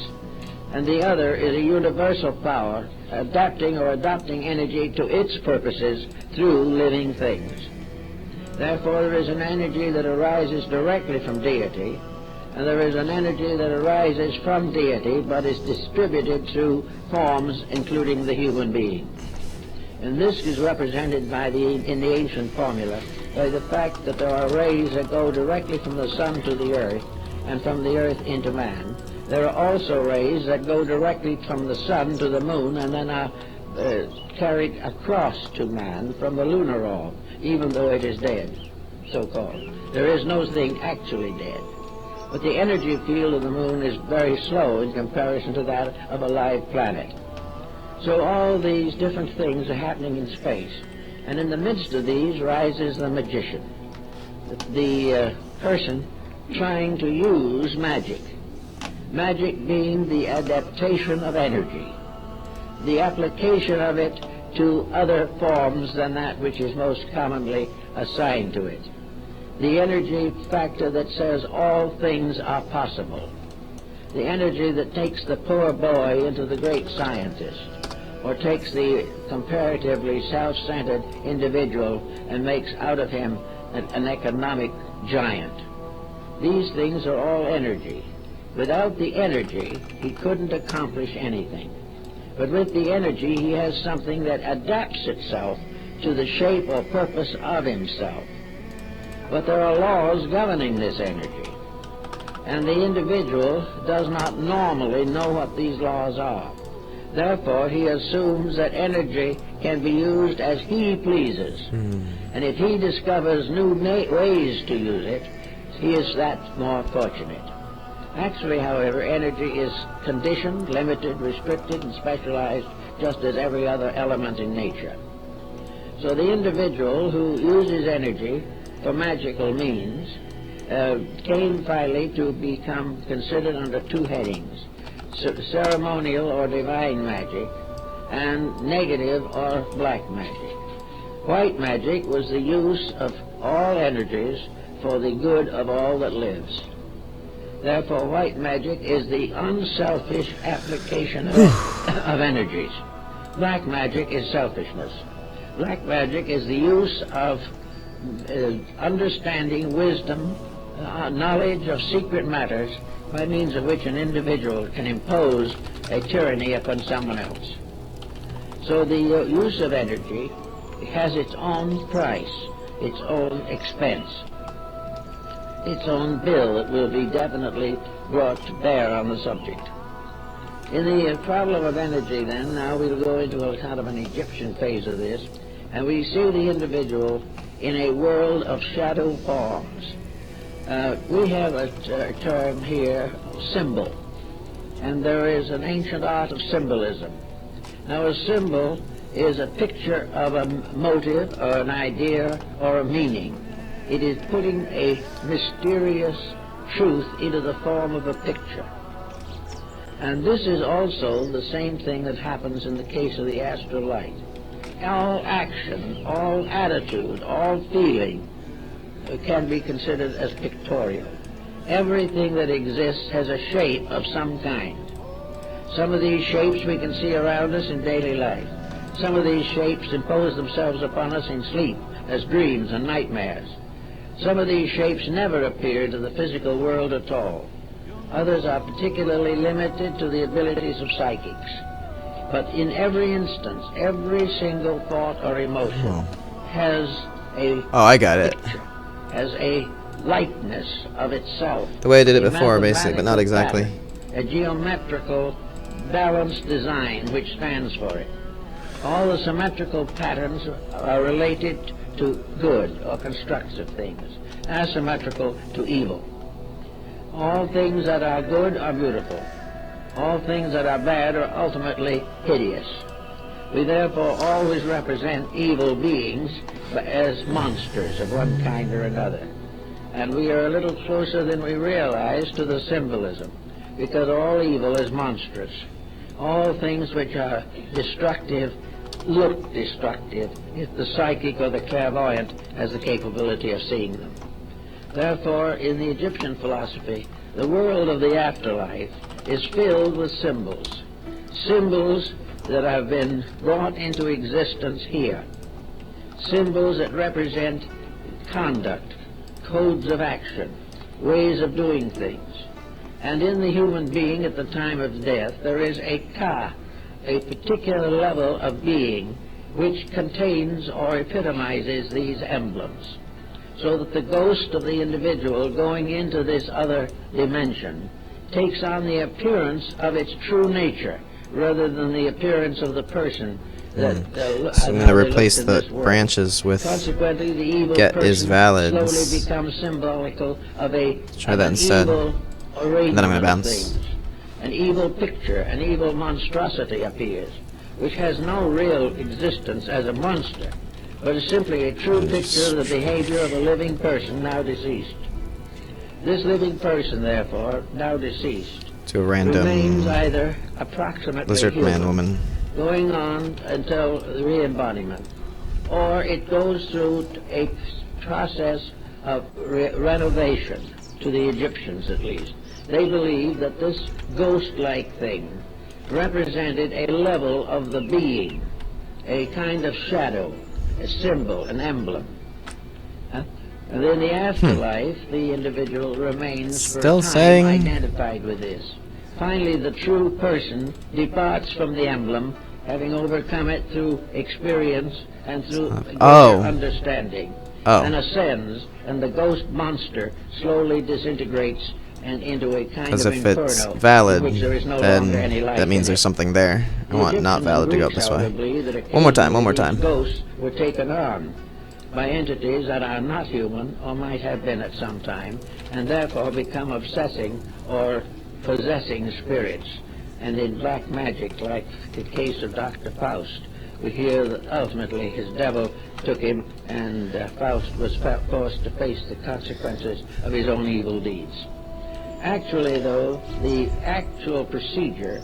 Speaker 4: and the other is a universal power adapting or adopting energy to its purposes through living things. Therefore, there is an energy that arises directly from deity, and there is an energy that arises from deity but is distributed through forms including the human being. And this is represented in the ancient formula by the fact that there are rays that go directly from the sun to the earth and from the earth into man. There are also rays that go directly from the sun to the moon and then are carried across to man from the lunar orb, even though it is dead, so-called. There is no thing actually dead. But the energy field of the moon is very slow in comparison to that of a live planet. So all these different things are happening in space. And in the midst of these rises the magician, the person trying to use magic. Magic being the adaptation of energy, the application of it to other forms than that which is most commonly assigned to it. The energy factor that says all things are possible. The energy that takes the poor boy into the great scientist, or takes the comparatively self-centered individual and makes out of him an economic giant. These things are all energy. Without the energy, he couldn't accomplish anything. But with the energy, he has something that adapts itself to the shape or purpose of himself. But there are laws governing this energy, and the individual does not normally know what these laws are. Therefore, he assumes that energy can be used as he pleases. And if he discovers new ways to use it, he is that more fortunate. Actually, however, energy is conditioned, limited, restricted, and specialized just as every other element in nature. So the individual who uses energy for magical means came finally to become considered under two headings: ceremonial or divine magic, and negative or black magic. White magic was the use of all energies for the good of all that lives. Therefore, white magic is the unselfish application of energies. Black magic is selfishness. Black magic is the use of understanding, wisdom, knowledge of secret matters by means of which an individual can impose a tyranny upon someone else. So the use of energy has its own price, its own expense, its own bill that will be definitely brought to bear on the subject. In the problem of energy, then, now we'll go into a kind of an Egyptian phase of this, and we see the individual in a world of shadow forms. We have a term here, symbol, and there is an ancient art of symbolism. Now, a symbol is a picture of a motive or an idea or a meaning. It is putting a mysterious truth into the form of a picture. And this is also the same thing that happens in the case of the astral light. All action, all attitude, all feeling can be considered as pictorial. Everything that exists has a shape of some kind. Some of these shapes we can see around us in daily life. Some of these shapes impose themselves upon us in sleep as dreams and nightmares. Some of these shapes never appear to the physical world at all. Others are particularly limited to the abilities of psychics. But in every instance, every single thought or emotion has a
Speaker 1: Oh, I got it.
Speaker 4: picture, has a likeness of itself.
Speaker 1: The way I did it
Speaker 4: A
Speaker 1: before, basically, but not
Speaker 4: mathematical
Speaker 1: exactly.
Speaker 4: pattern, a geometrical balanced design which stands for it. All the symmetrical patterns are related to good or constructive things, asymmetrical to evil. All things that are good are beautiful. All things that are bad are ultimately hideous. We therefore always represent evil beings as monsters of one kind or another. And we are a little closer than we realize to the symbolism, because all evil is monstrous. All things which are destructive look destructive if the psychic or the clairvoyant has the capability of seeing them. Therefore, in the Egyptian philosophy, the world of the afterlife is filled with symbols. Symbols that have been brought into existence here. Symbols that represent conduct, codes of action, ways of doing things. And in the human being at the time of death, there is a ka, a particular level of being which contains or epitomizes these emblems, so that the ghost of the individual going into this other dimension takes on the appearance of its true nature rather than the appearance of the person that
Speaker 1: So I'm going to replace the branches with
Speaker 4: consequently, the evil
Speaker 1: get
Speaker 4: person
Speaker 1: is valid.
Speaker 4: slowly becomes symbolical of a
Speaker 1: Try that instead.
Speaker 4: evil
Speaker 1: And then I'm going to
Speaker 4: arrangement of
Speaker 1: bounce.
Speaker 4: things. An evil picture, an evil monstrosity appears, which has no real existence as a monster, but is simply a true picture of the behavior of a living person now deceased. This living person, therefore, now deceased,
Speaker 1: to a random
Speaker 4: remains either approximately
Speaker 1: lizard
Speaker 4: human,
Speaker 1: man woman.
Speaker 4: going on until the re-embodiment, or it goes through a process of renovation, to the Egyptians at least. They believe that this ghost-like thing represented a level of the being, a kind of shadow, a symbol, an emblem. And in the afterlife, the individual remains
Speaker 1: Still
Speaker 4: for a time
Speaker 1: saying-
Speaker 4: identified with this. Finally, the true person departs from the emblem, having overcome it through experience and through
Speaker 1: Oh.
Speaker 4: greater understanding,
Speaker 1: Oh.
Speaker 4: and ascends, and the ghost monster slowly disintegrates and into a kind
Speaker 1: Because
Speaker 4: of
Speaker 1: if
Speaker 4: inferno
Speaker 1: it's
Speaker 4: in
Speaker 1: valid,
Speaker 4: which there is no
Speaker 1: then
Speaker 4: longer any life
Speaker 1: that means
Speaker 4: in
Speaker 1: there's
Speaker 4: it.
Speaker 1: something there. I
Speaker 4: The
Speaker 1: want not
Speaker 4: Egyptians
Speaker 1: valid
Speaker 4: and
Speaker 1: to go
Speaker 4: Greeks,
Speaker 1: this
Speaker 4: however,
Speaker 1: way.
Speaker 4: believe that
Speaker 1: One more time,
Speaker 4: occasionally these ghosts were taken on by entities that are not human or might have been at some time, and therefore become obsessing or possessing spirits. And in black magic, like the case of Dr. Faust, we hear that ultimately his devil took him, and Faust was forced to face the consequences of his own evil deeds. Actually, though, the actual procedure,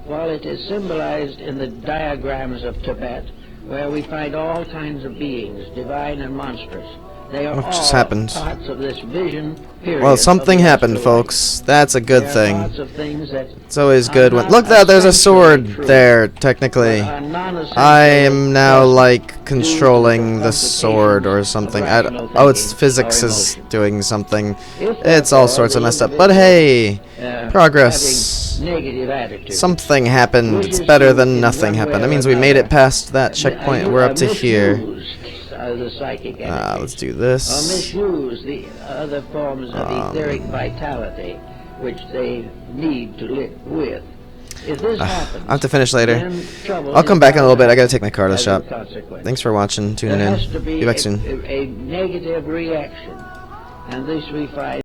Speaker 4: while it is symbolized in the diagrams of Tibet, where we find all kinds of beings, divine and monstrous, they are
Speaker 1: What
Speaker 4: all
Speaker 1: just happened?
Speaker 4: parts of this vision period.
Speaker 1: Well,
Speaker 4: of
Speaker 1: something
Speaker 4: the
Speaker 1: happened,
Speaker 4: afterlife.
Speaker 1: folks. That's a good
Speaker 4: They are
Speaker 1: thing.
Speaker 4: parts of things that
Speaker 1: It's always
Speaker 4: are
Speaker 1: good when...
Speaker 4: not
Speaker 1: Look there, there's a
Speaker 4: essentially
Speaker 1: sword
Speaker 4: true,
Speaker 1: there, technically.
Speaker 4: but are non-essential
Speaker 1: I am now,
Speaker 4: present
Speaker 1: like, controlling the
Speaker 4: complications
Speaker 1: sword or
Speaker 4: of
Speaker 1: something.
Speaker 4: rational
Speaker 1: Oh, it's
Speaker 4: thinking
Speaker 1: physics
Speaker 4: or
Speaker 1: is
Speaker 4: emotion.
Speaker 1: doing something.
Speaker 4: If,
Speaker 1: It's all
Speaker 4: therefore,
Speaker 1: sorts of
Speaker 4: the
Speaker 1: messed up. But
Speaker 4: individual,
Speaker 1: hey, progress.
Speaker 4: having negative attitude,
Speaker 1: Something happened. It's
Speaker 4: wishes
Speaker 1: better
Speaker 4: to,
Speaker 1: than
Speaker 4: in
Speaker 1: nothing
Speaker 4: one
Speaker 1: happened.
Speaker 4: way
Speaker 1: That
Speaker 4: or
Speaker 1: means we made it
Speaker 4: another,
Speaker 1: past that checkpoint. We're up to here.
Speaker 4: misuse the psychic
Speaker 1: Let's do
Speaker 4: or
Speaker 1: this.
Speaker 4: misuse the other forms of etheric vitality which they need to live with. If this happens,
Speaker 1: I'll have to finish later.
Speaker 4: then trouble
Speaker 1: I'll come
Speaker 4: is
Speaker 1: back in a little
Speaker 4: bound
Speaker 1: bit. I gotta take my car to the
Speaker 4: as a
Speaker 1: shop.
Speaker 4: consequence.
Speaker 1: Thanks for watching, tuning
Speaker 4: There
Speaker 1: in.
Speaker 4: has to
Speaker 1: Be back soon.
Speaker 4: a negative reaction, and this we find